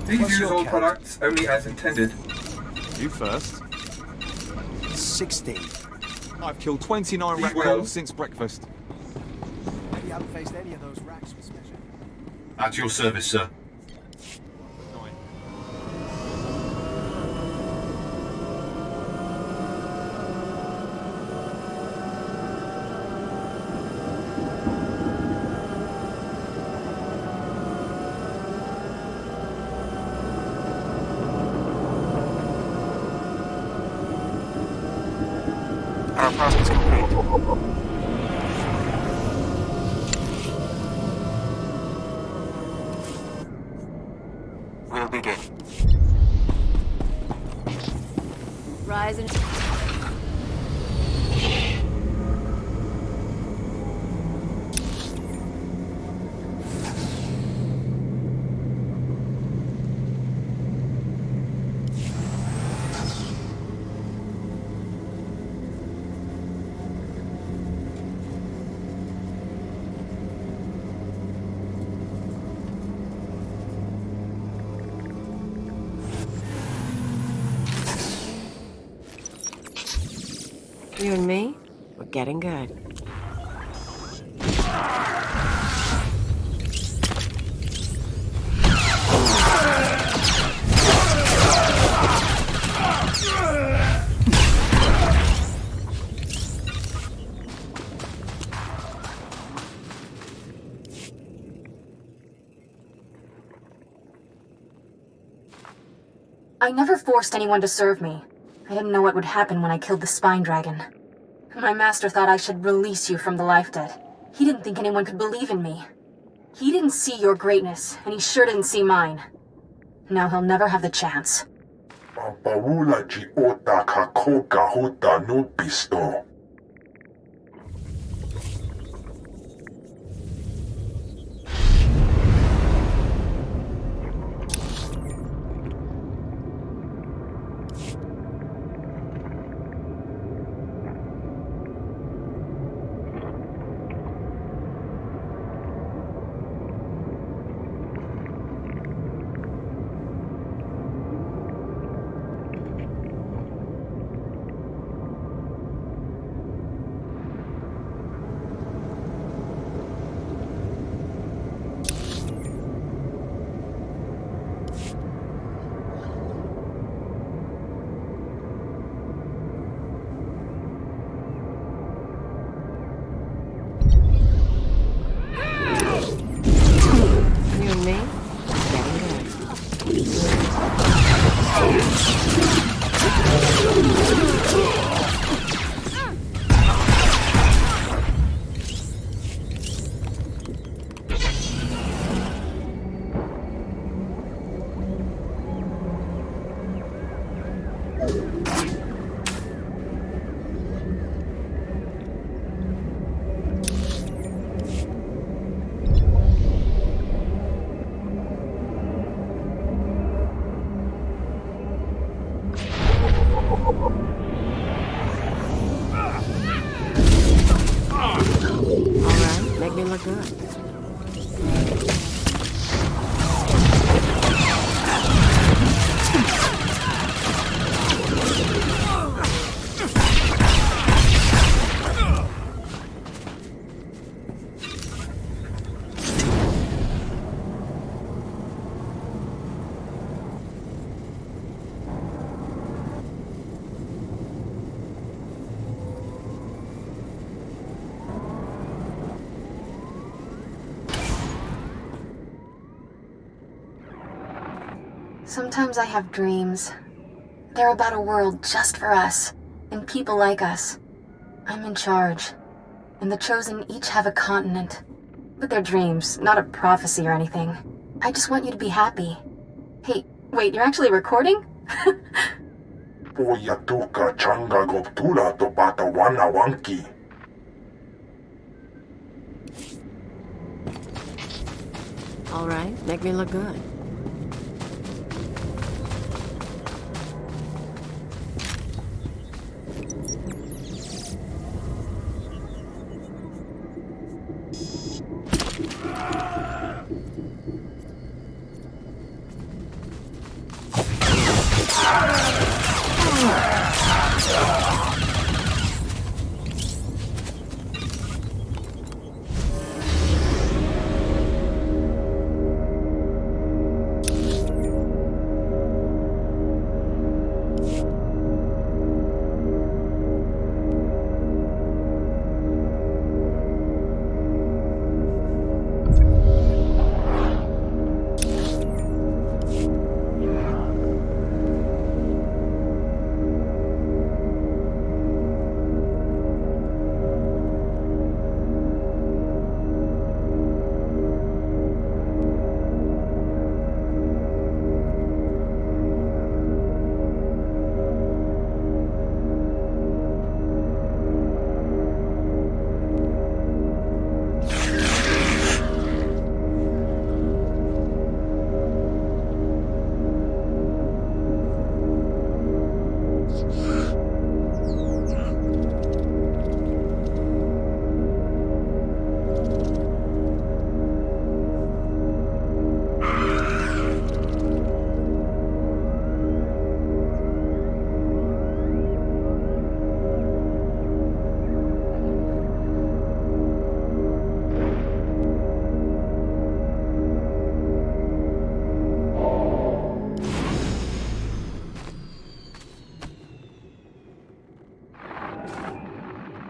Speaker 2: Please use all products only as intended.
Speaker 18: You first.
Speaker 20: 16.
Speaker 18: I've killed 29 rat ghouls since breakfast.
Speaker 20: You haven't faced any of those racks with special.
Speaker 2: At your service, sir.
Speaker 19: Our task is complete. We'll begin.
Speaker 1: Rise and... You and me, we're getting good.
Speaker 11: I never forced anyone to serve me. I didn't know what would happen when I killed the Spine Dragon. My master thought I should release you from the life debt. He didn't think anyone could believe in me. He didn't see your greatness, and he sure didn't see mine. Now he'll never have the chance.
Speaker 16: Papaula ji ota kakoka hota no pisto.
Speaker 1: You and me? Getting good. Alright, make me look good.
Speaker 11: Sometimes I have dreams. They're about a world just for us, and people like us. I'm in charge, and the Chosen each have a continent. But they're dreams, not a prophecy or anything. I just want you to be happy. Hey, wait, you're actually recording?
Speaker 16: Poya tuka changa goptula to bata wana wanki.
Speaker 1: Alright, make me look good.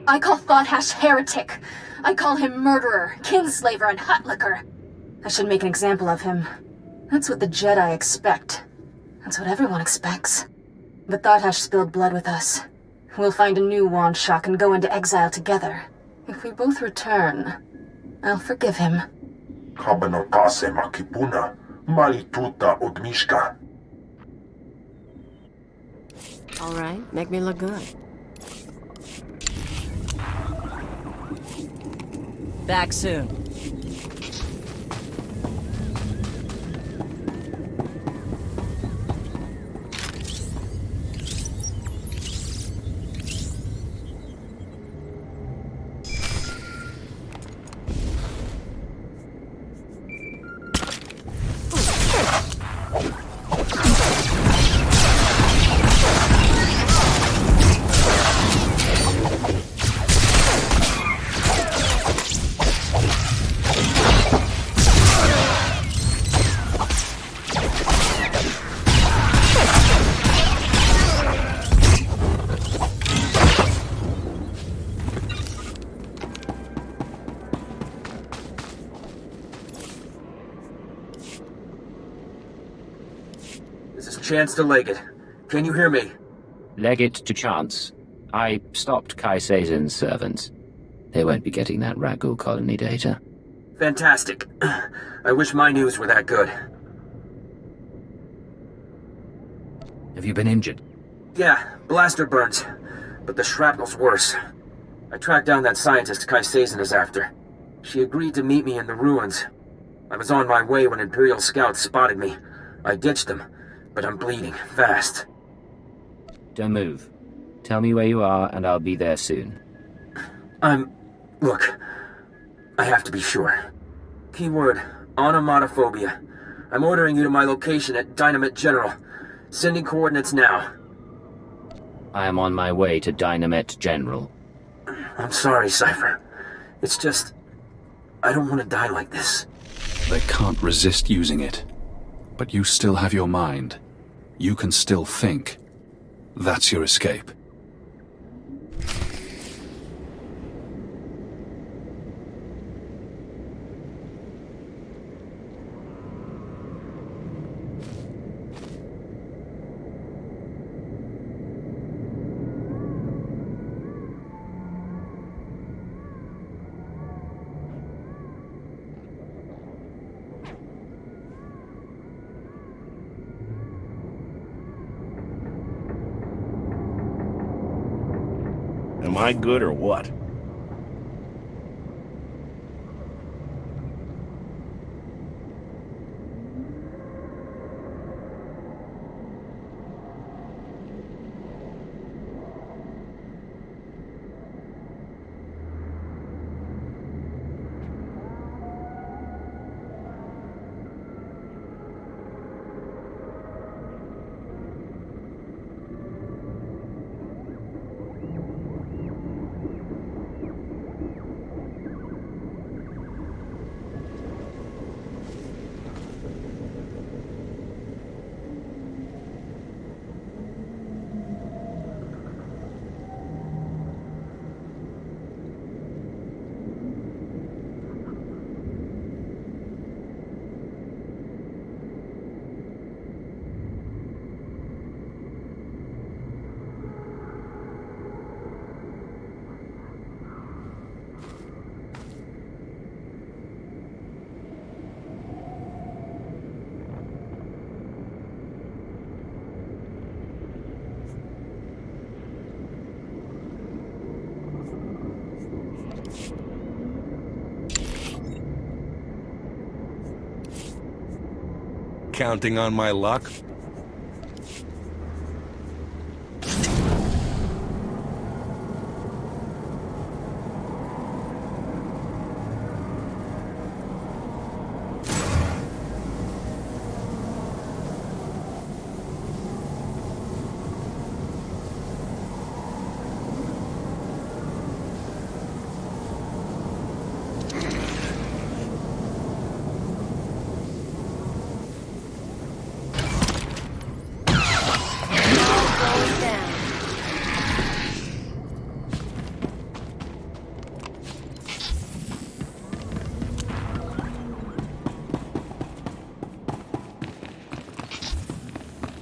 Speaker 11: I call Thought-Hash heretic. I call him murderer, kinslaver, and hutlicker. I should make an example of him. That's what the Jedi expect. That's what everyone expects. But Thought-Hash spilled blood with us. We'll find a new wand shock and go into exile together. If we both return, I'll forgive him.
Speaker 16: Kabanotase makipuna, malituta odmishka.
Speaker 1: All right, make me look good.
Speaker 4: Back soon.
Speaker 6: This is Chance to Leggett. Can you hear me?
Speaker 5: Leggett to Chance. I stopped Kai Sazon's servants. They won't be getting that Ragul colony data.
Speaker 6: Fantastic. I wish my news were that good.
Speaker 5: Have you been injured?
Speaker 6: Yeah, blaster burns. But the shrapnel's worse. I tracked down that scientist Kai Sazon is after. She agreed to meet me in the ruins. I was on my way when Imperial scouts spotted me. I ditched them, but I'm bleeding fast.
Speaker 5: Don't move. Tell me where you are, and I'll be there soon.
Speaker 6: Look, I have to be sure. Keyword, onomatophobia. I'm ordering you to my location at Dynamite General. Sending coordinates now.
Speaker 5: I am on my way to Dynamite General.
Speaker 6: I'm sorry, Cypher. It's just... I don't want to die like this.
Speaker 10: They can't resist using it. But you still have your mind. You can still think. That's your escape.
Speaker 21: Am I good or what? Counting on my luck?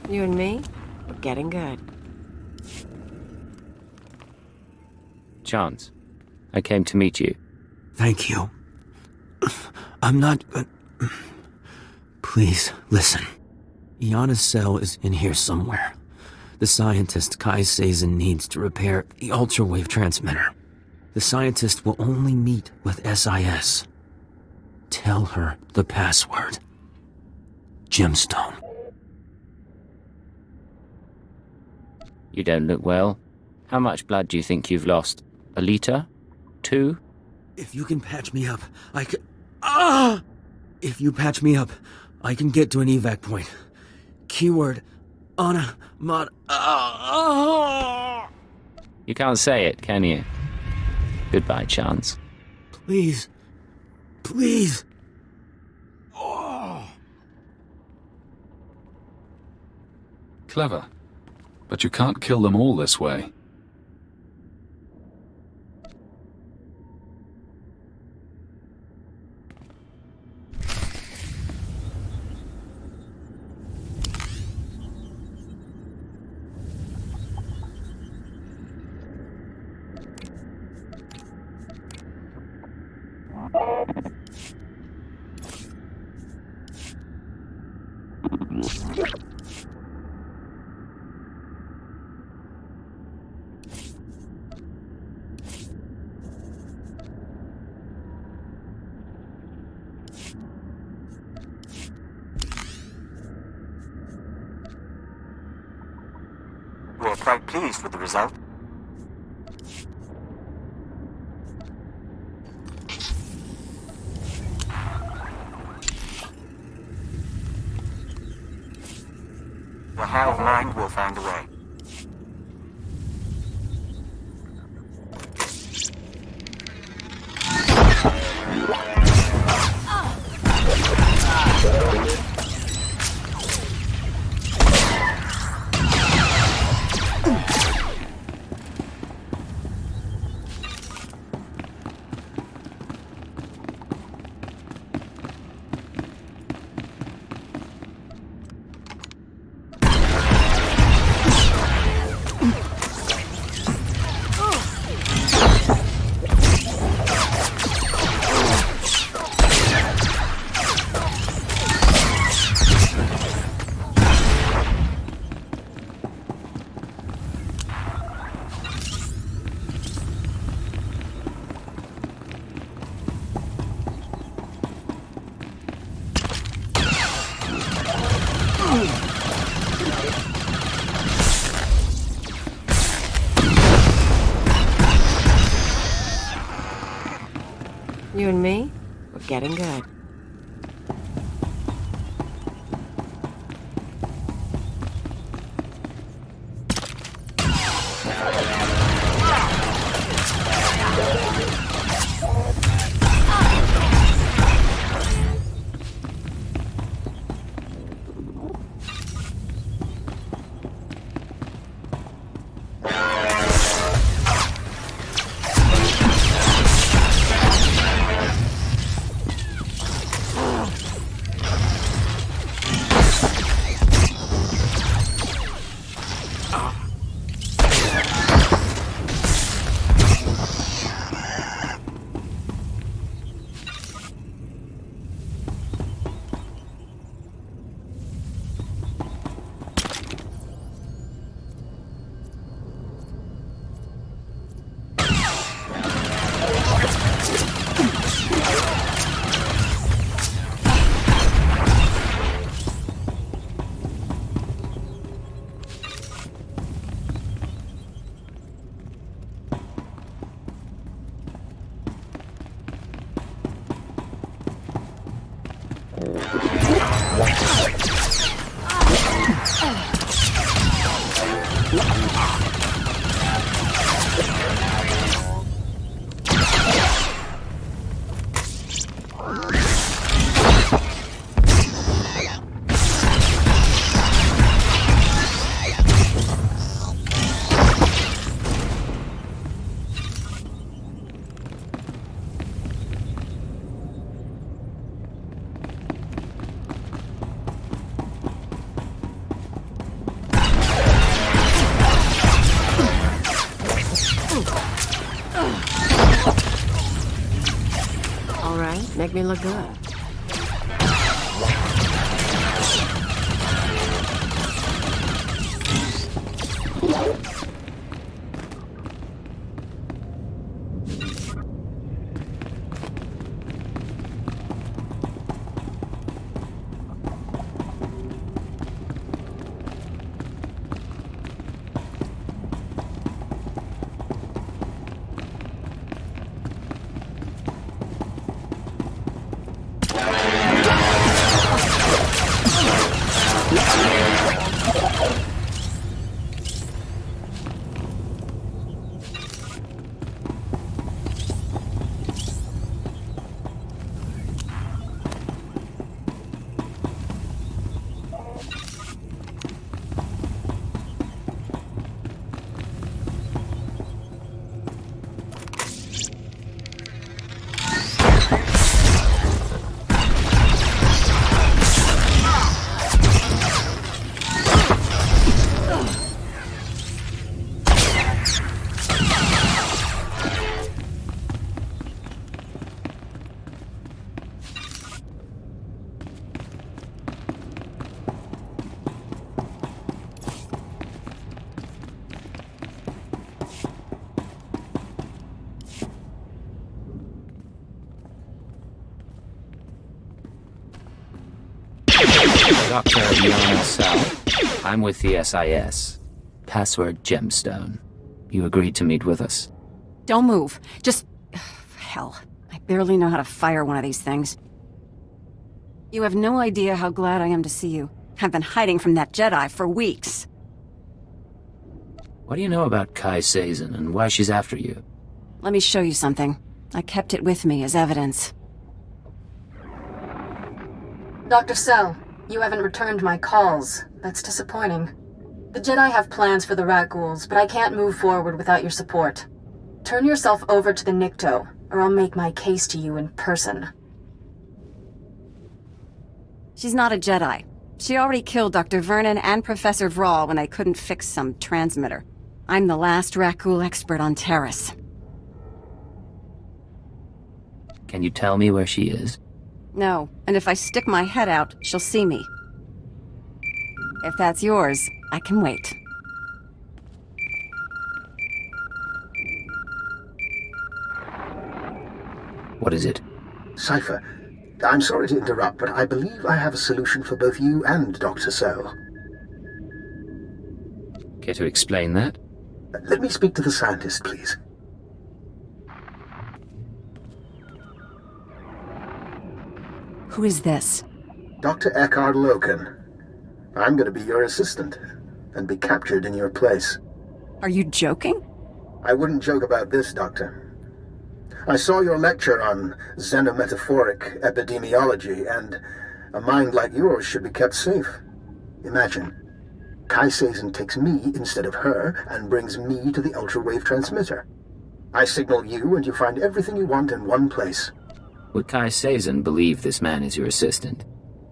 Speaker 1: You and me, we're getting good.
Speaker 5: Chance, I came to meet you.
Speaker 6: Thank you. I'm not... Please, listen. Iana's cell is in here somewhere. The scientist Kai Sazin needs to repair the ultra-wave transmitter. The scientist will only meet with SIS. Tell her the password. Gemstone.
Speaker 5: You don't look well. How much blood do you think you've lost? A liter? 2?
Speaker 6: If you can patch me up, I can... Ah! If you patch me up, I can get to an evac point. Keyword... Anna... Mod... Ah!
Speaker 5: You can't say it, can you? Goodbye, Chance.
Speaker 6: Please. Please.
Speaker 10: Clever. But you can't kill them all this way.
Speaker 19: We're quite pleased with the result. The hive mind will find a way.
Speaker 1: You and me, we're getting good. All right, make me look good.
Speaker 5: Dr. Yana Sal. I'm with the SIS. Password Gemstone. You agreed to meet with us.
Speaker 7: Don't move. Just... hell. I barely know how to fire one of these things. You have no idea how glad I am to see you. I've been hiding from that Jedi for weeks.
Speaker 5: What do you know about Kai Sazin and why she's after you?
Speaker 7: Let me show you something. I kept it with me as evidence.
Speaker 11: Dr. Sell, you haven't returned my calls. That's disappointing. The Jedi have plans for the rat ghouls, but I can't move forward without your support. Turn yourself over to the Nikto, or I'll make my case to you in person.
Speaker 7: She's not a Jedi. She already killed Dr. Vernon and Professor Vrawl when they couldn't fix some transmitter. I'm the last rat ghoul expert on Terrace.
Speaker 5: Can you tell me where she is?
Speaker 7: No, and if I stick my head out, she'll see me. If that's yours, I can wait.
Speaker 5: What is it?
Speaker 17: Cypher, I'm sorry to interrupt, but I believe I have a solution for both you and Dr. Sell.
Speaker 5: Care to explain that?
Speaker 17: Let me speak to the scientist, please.
Speaker 7: Who is this?
Speaker 17: Dr. Eckhard Loken. I'm going to be your assistant, and be captured in your place.
Speaker 7: Are you joking?
Speaker 17: I wouldn't joke about this, Doctor. I saw your lecture on xenometaphoric epidemiology, and a mind like yours should be kept safe. Imagine, Kai Sazin takes me instead of her, and brings me to the ultra-wave transmitter. I signal you, and you find everything you want in one place.
Speaker 5: Would Kai Sazin believe this man is your assistant?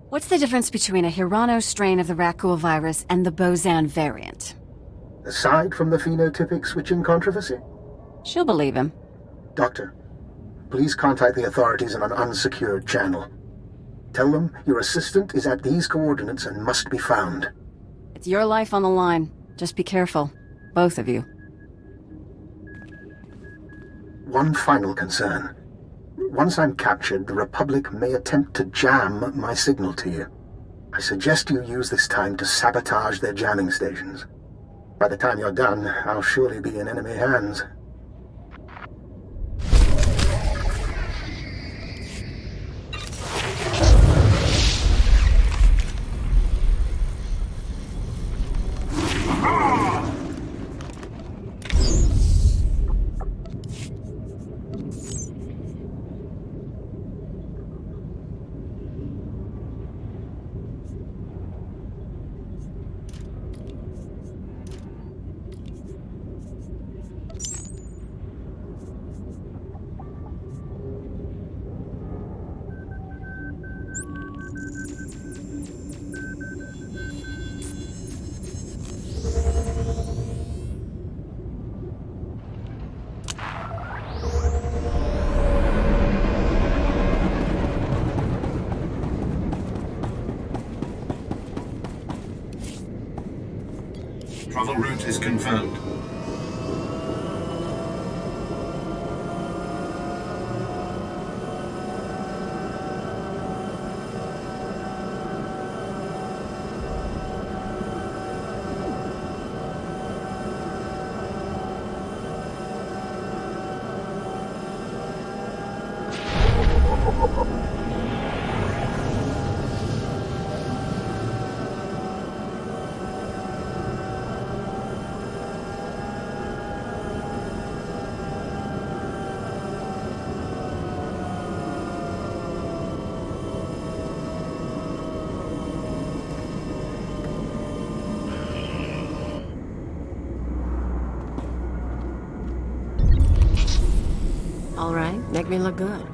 Speaker 7: What's the difference between a Hirano strain of the rat ghoul virus and the Bozan variant?
Speaker 17: Aside from the phenotypic switching controversy?
Speaker 7: She'll believe him.
Speaker 17: Doctor, please contact the authorities on an unsecured channel. Tell them your assistant is at these coordinates and must be found.
Speaker 7: It's your life on the line. Just be careful. Both of you.
Speaker 17: One final concern. Once I'm captured, the Republic may attempt to jam my signal to you. I suggest you use this time to sabotage their jamming stations. By the time you're done, I'll surely be in enemy hands.
Speaker 16: Travel route is confirmed.
Speaker 1: All right, make me look good.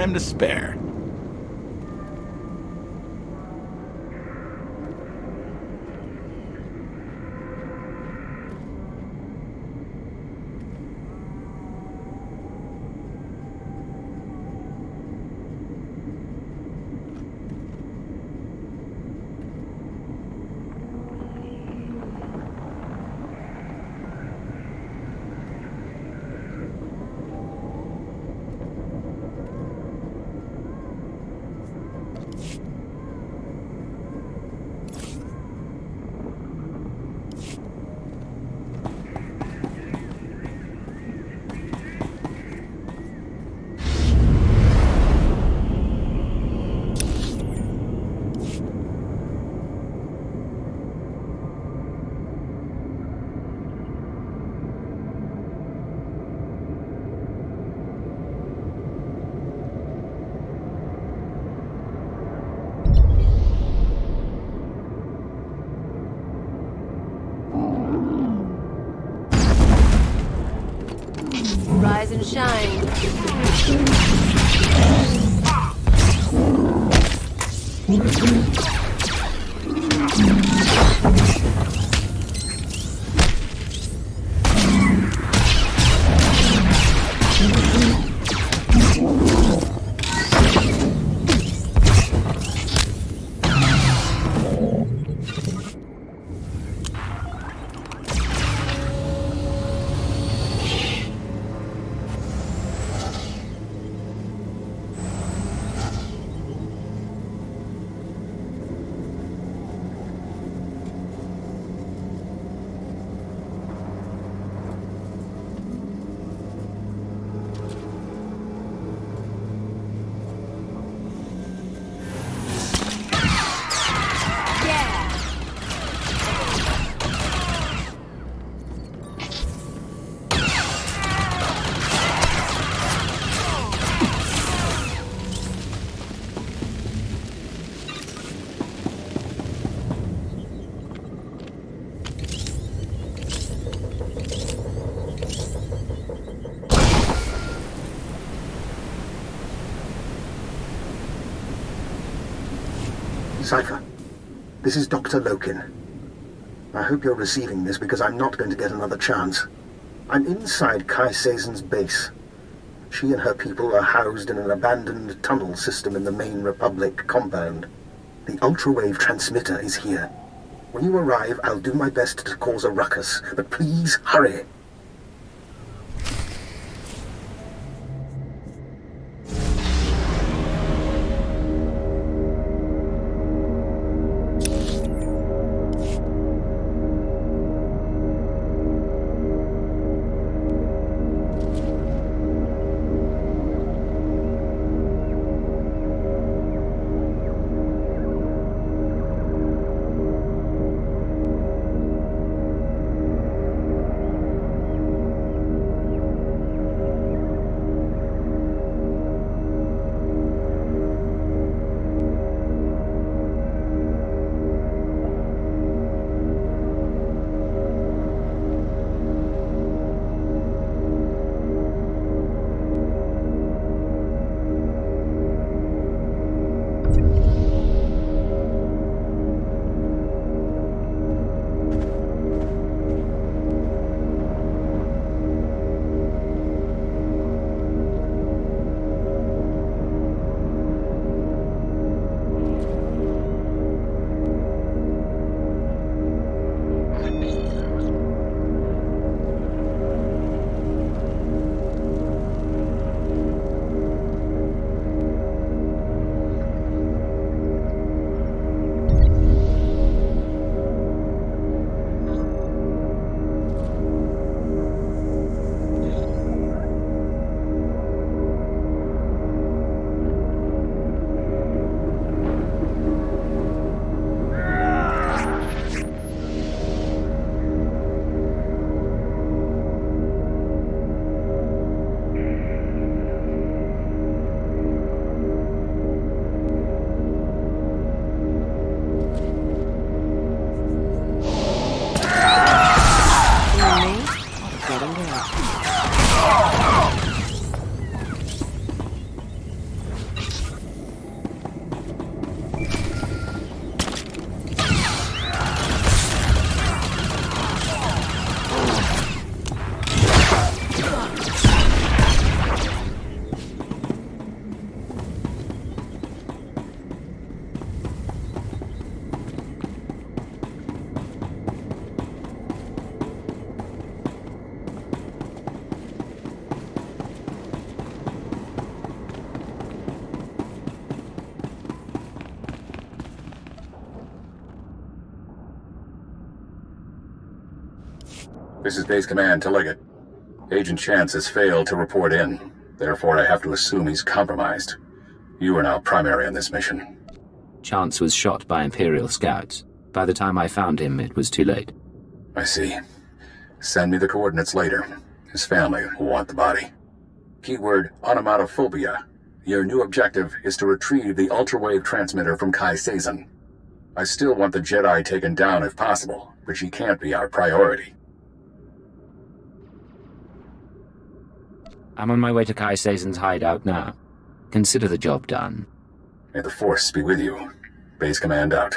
Speaker 21: time to spare.
Speaker 1: Rise and shine.
Speaker 17: Cypher, this is Dr. Loken. I hope you're receiving this because I'm not going to get another chance. I'm inside Kai Sazon's base. She and her people are housed in an abandoned tunnel system in the main Republic compound. The ultrawave transmitter is here. When you arrive, I'll do my best to cause a ruckus, but please hurry.
Speaker 9: This is Base Command to Leggett. Agent Chance has failed to report in. Therefore, I have to assume he's compromised. You are now primary on this mission.
Speaker 5: Chance was shot by Imperial scouts. By the time I found him, it was too late.
Speaker 9: I see. Send me the coordinates later. His family will want the body. Keyword onomatophobia. Your new objective is to retrieve the ultrawave transmitter from Kai Sazon. I still want the Jedi taken down if possible, but she can't be our priority.
Speaker 5: I'm on my way to Kai Sazon's hideout now. Consider the job done.
Speaker 9: May the Force be with you. Base Command out.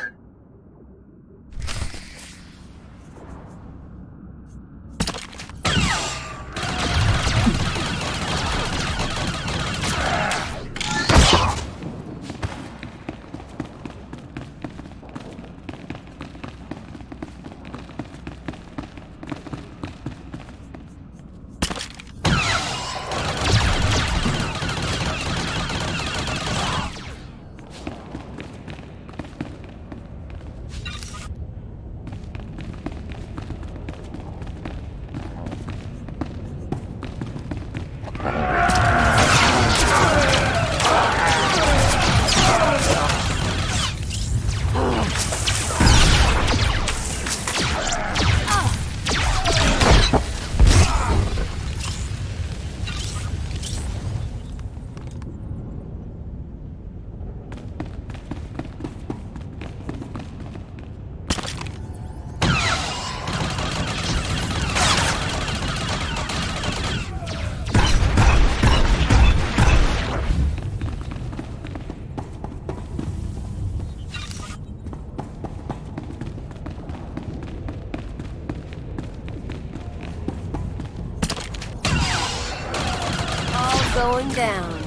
Speaker 1: Going down.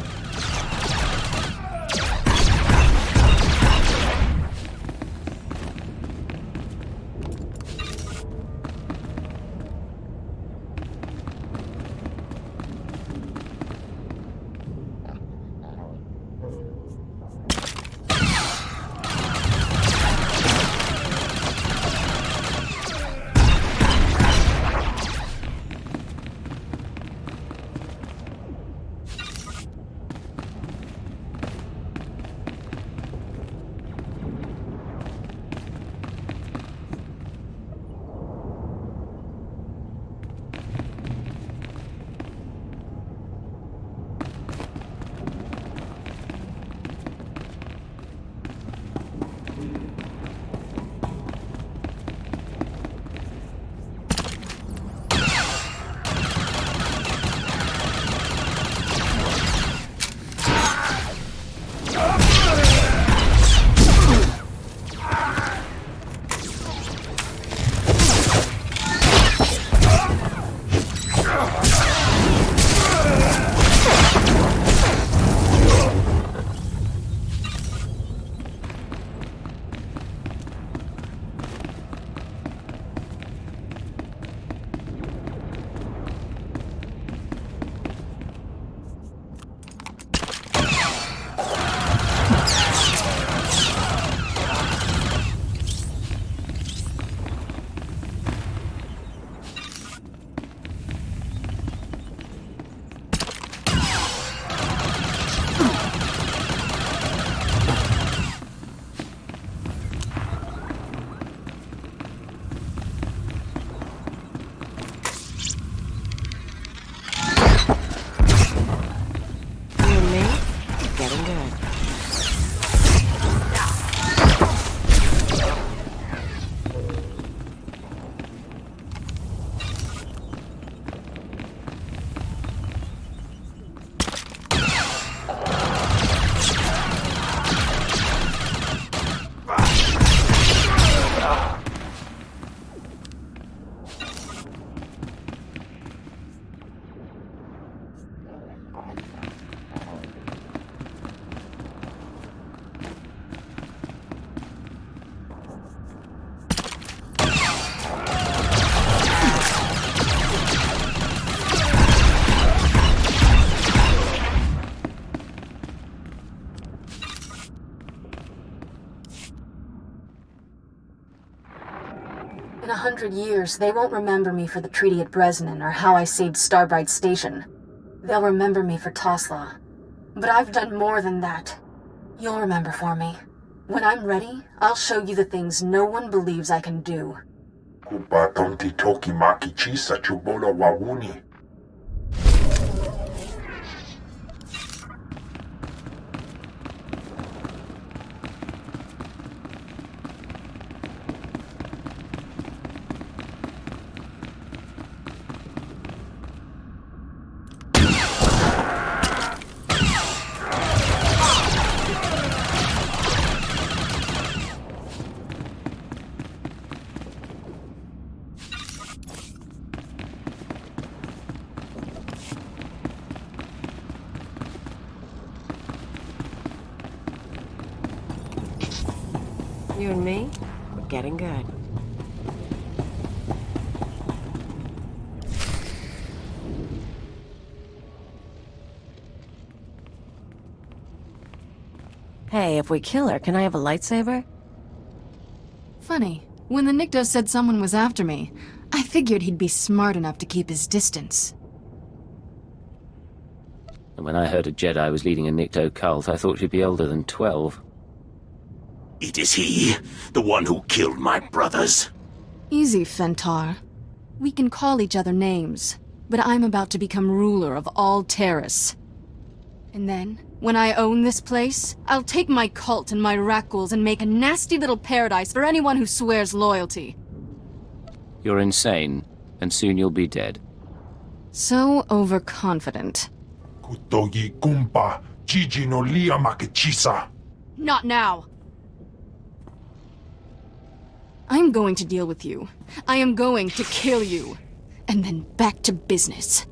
Speaker 11: In 100 years, they won't remember me for the treaty at Bresnan or how I saved Starbright Station. They'll remember me for Tosla. But I've done more than that. You'll remember for me. When I'm ready, I'll show you the things no one believes I can do.
Speaker 3: Kupa tonti toki maki chisa chubolo wawuni.
Speaker 1: You and me, we're getting good. Hey, if we kill her, can I have a lightsaber?
Speaker 22: Funny. When the Nikto said someone was after me, I figured he'd be smart enough to keep his distance.
Speaker 5: And when I heard a Jedi was leading a Nikto cult, I thought she'd be older than 12.
Speaker 21: It is he, the one who killed my brothers.
Speaker 22: Easy, Fentar. We can call each other names, but I'm about to become ruler of all Terrace. And then, when I own this place, I'll take my cult and my Rakghouls and make a nasty little paradise for anyone who swears loyalty.
Speaker 5: You're insane, and soon you'll be dead.
Speaker 22: So overconfident.
Speaker 3: Kutogi kumpa, Gigi no lia makechisa.
Speaker 22: Not now! I'm going to deal with you. I am going to kill you. And then back to business.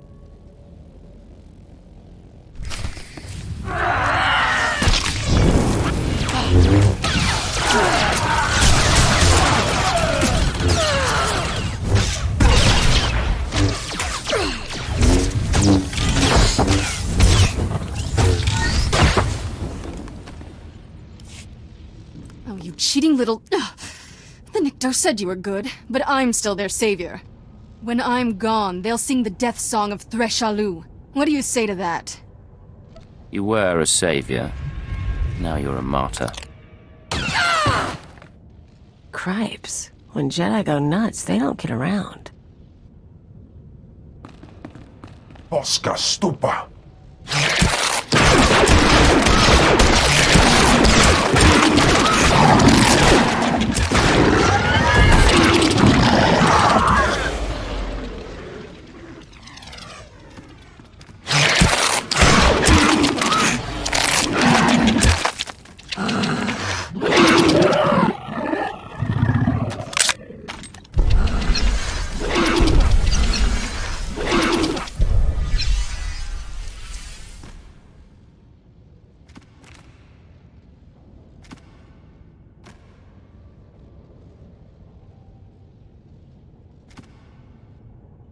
Speaker 22: Oh, you cheating little... The Nikto said you were good, but I'm still their savior. When I'm gone, they'll sing the death song of Threshalu. What do you say to that?
Speaker 5: You were a savior. Now you're a martyr.
Speaker 1: Cripes. When Jedi go nuts, they don't kid around.
Speaker 3: Oscar stupa.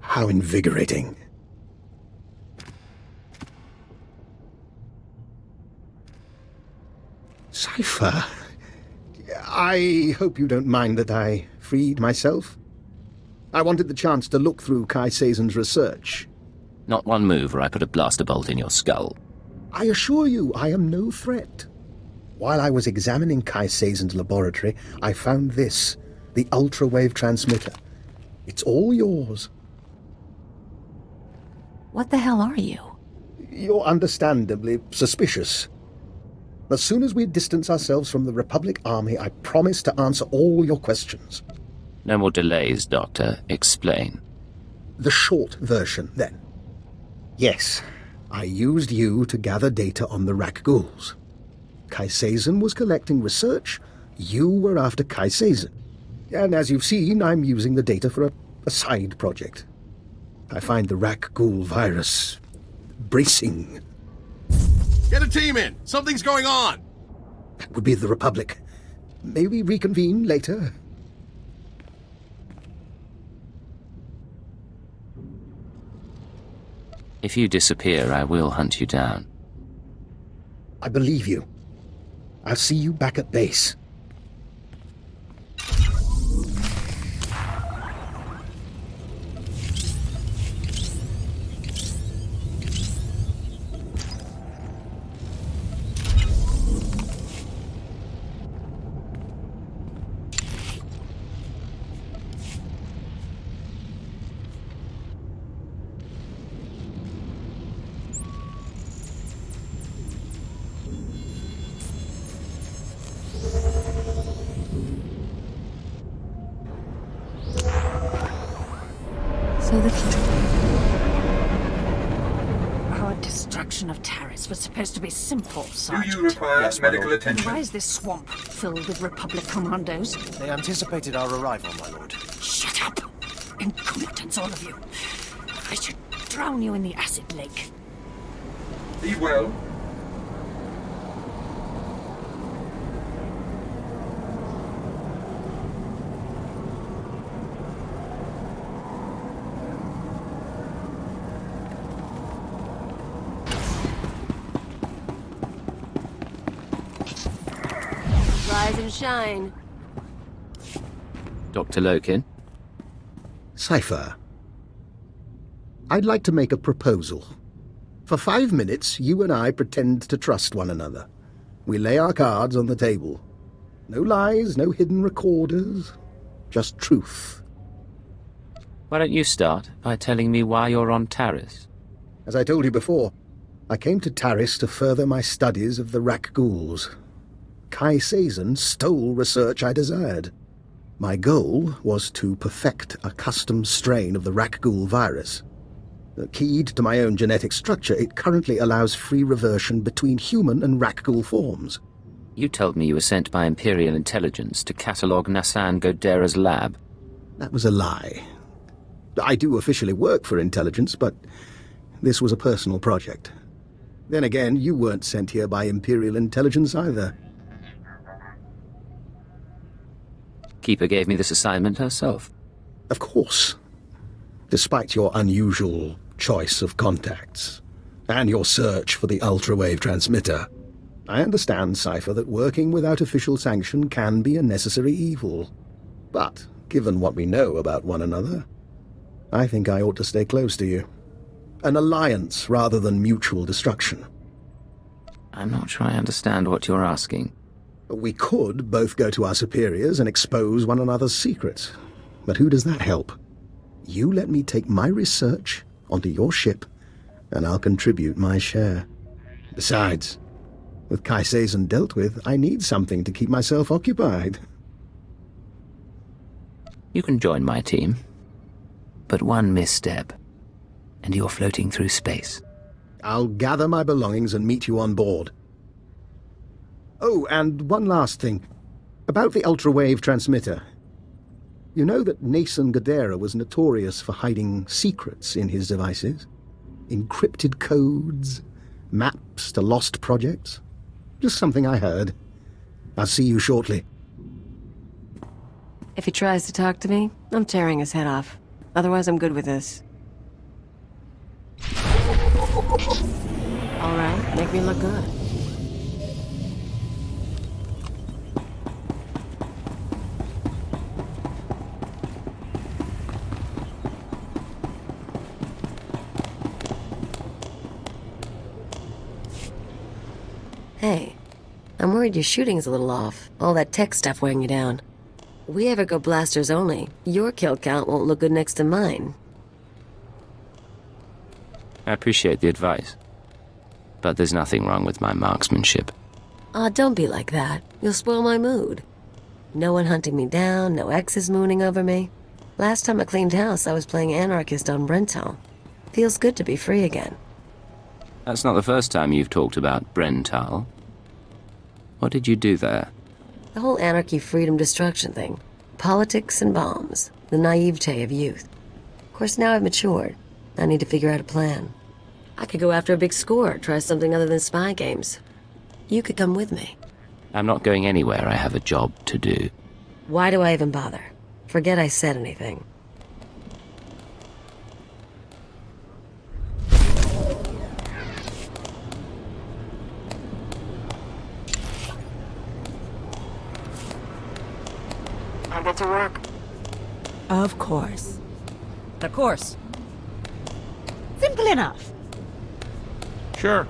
Speaker 17: How invigorating. Cypher, I hope you don't mind that I freed myself. I wanted the chance to look through Kai Sazon's research.
Speaker 5: Not one move or I put a blaster bolt in your skull.
Speaker 17: I assure you, I am no threat. While I was examining Kai Sazon's laboratory, I found this, the ultra-wave transmitter. It's all yours.
Speaker 1: What the hell are you?
Speaker 17: You're understandably suspicious. As soon as we distance ourselves from the Republic Army, I promise to answer all your questions.
Speaker 5: No more delays, Doctor. Explain.
Speaker 17: The short version, then. Yes, I used you to gather data on the Rakghouls. Kai Sazon was collecting research, you were after Kai Sazon. And as you've seen, I'm using the data for a side project. I find the Rakghoul virus bracing.
Speaker 21: Get a team in! Something's going on!
Speaker 17: That would be the Republic. May we reconvene later?
Speaker 5: If you disappear, I will hunt you down.
Speaker 17: I believe you. I'll see you back at base.
Speaker 1: So
Speaker 13: Our destruction of Taris was supposed to be simple, Sergeant.
Speaker 2: Do you require medical attention?
Speaker 13: Why is this swamp filled with Republic commandos?
Speaker 20: They anticipated our arrival, my lord.
Speaker 13: Shut up! Incompetents, all of you. I should drown you in the acid lake.
Speaker 2: Be well.
Speaker 1: rise and shine.
Speaker 5: Dr. Lokin?
Speaker 17: Cypher. I'd like to make a proposal. For 5 minutes, you and I pretend to trust one another. We lay our cards on the table. No lies, no hidden recorders. Just truth.
Speaker 5: Why don't you start by telling me why you're on Taris?
Speaker 17: As I told you before, I came to Taris to further my studies of the Rak Ghouls. Kai Sazon stole research I desired. My goal was to perfect a custom strain of the Rak Ghoul virus. Keyed to my own genetic structure, it currently allows free reversion between human and Rak Ghoul forms.
Speaker 5: You told me you were sent by Imperial intelligence to catalogue Nassan Godera's lab.
Speaker 17: That was a lie. I do officially work for intelligence, but this was a personal project. Then again, you weren't sent here by Imperial intelligence either.
Speaker 5: Keeper gave me this assignment herself.
Speaker 17: Of course. Despite your unusual choice of contacts, and your search for the ultra-wave transmitter, I understand, Cypher, that working without official sanction can be a necessary evil. But, given what we know about one another, I think I ought to stay close to you. An alliance rather than mutual destruction.
Speaker 5: I'm not sure I understand what you're asking.
Speaker 17: We could both go to our superiors and expose one another's secrets. But who does that help? You let me take my research onto your ship, and I'll contribute my share. Besides, with Kai Sazon dealt with, I need something to keep myself occupied.
Speaker 5: You can join my team. But one misstep, and you're floating through space.
Speaker 17: I'll gather my belongings and meet you on board. Oh, and one last thing. About the ultra-wave transmitter. You know that Nassan Godera was notorious for hiding secrets in his devices? Encrypted codes, maps to lost projects? Just something I heard. I'll see you shortly.
Speaker 1: If he tries to talk to me, I'm tearing his head off. Otherwise, I'm good with this. All right, make me look good. Hey, I'm worried your shooting's a little off. All that tech stuff weighing you down. We ever go blasters only, your kill count won't look good next to mine.
Speaker 5: I appreciate the advice, but there's nothing wrong with my marksmanship.
Speaker 1: Aw, don't be like that. You'll spoil my mood. No one hunting me down, no exes mooning over me. Last time I cleaned house, I was playing anarchist on Brental. Feels good to be free again.
Speaker 5: That's not the first time you've talked about Brental. What did you do there?
Speaker 1: The whole anarchy, freedom, destruction thing. Politics and bombs. The naivete of youth. Of course, now I've matured. I need to figure out a plan. I could go after a big score, try something other than spy games. You could come with me.
Speaker 5: I'm not going anywhere. I have a job to do.
Speaker 1: Why do I even bother? Forget I said anything.
Speaker 11: I get to work.
Speaker 4: Of course.
Speaker 13: Of course. Simple enough.
Speaker 18: Sure.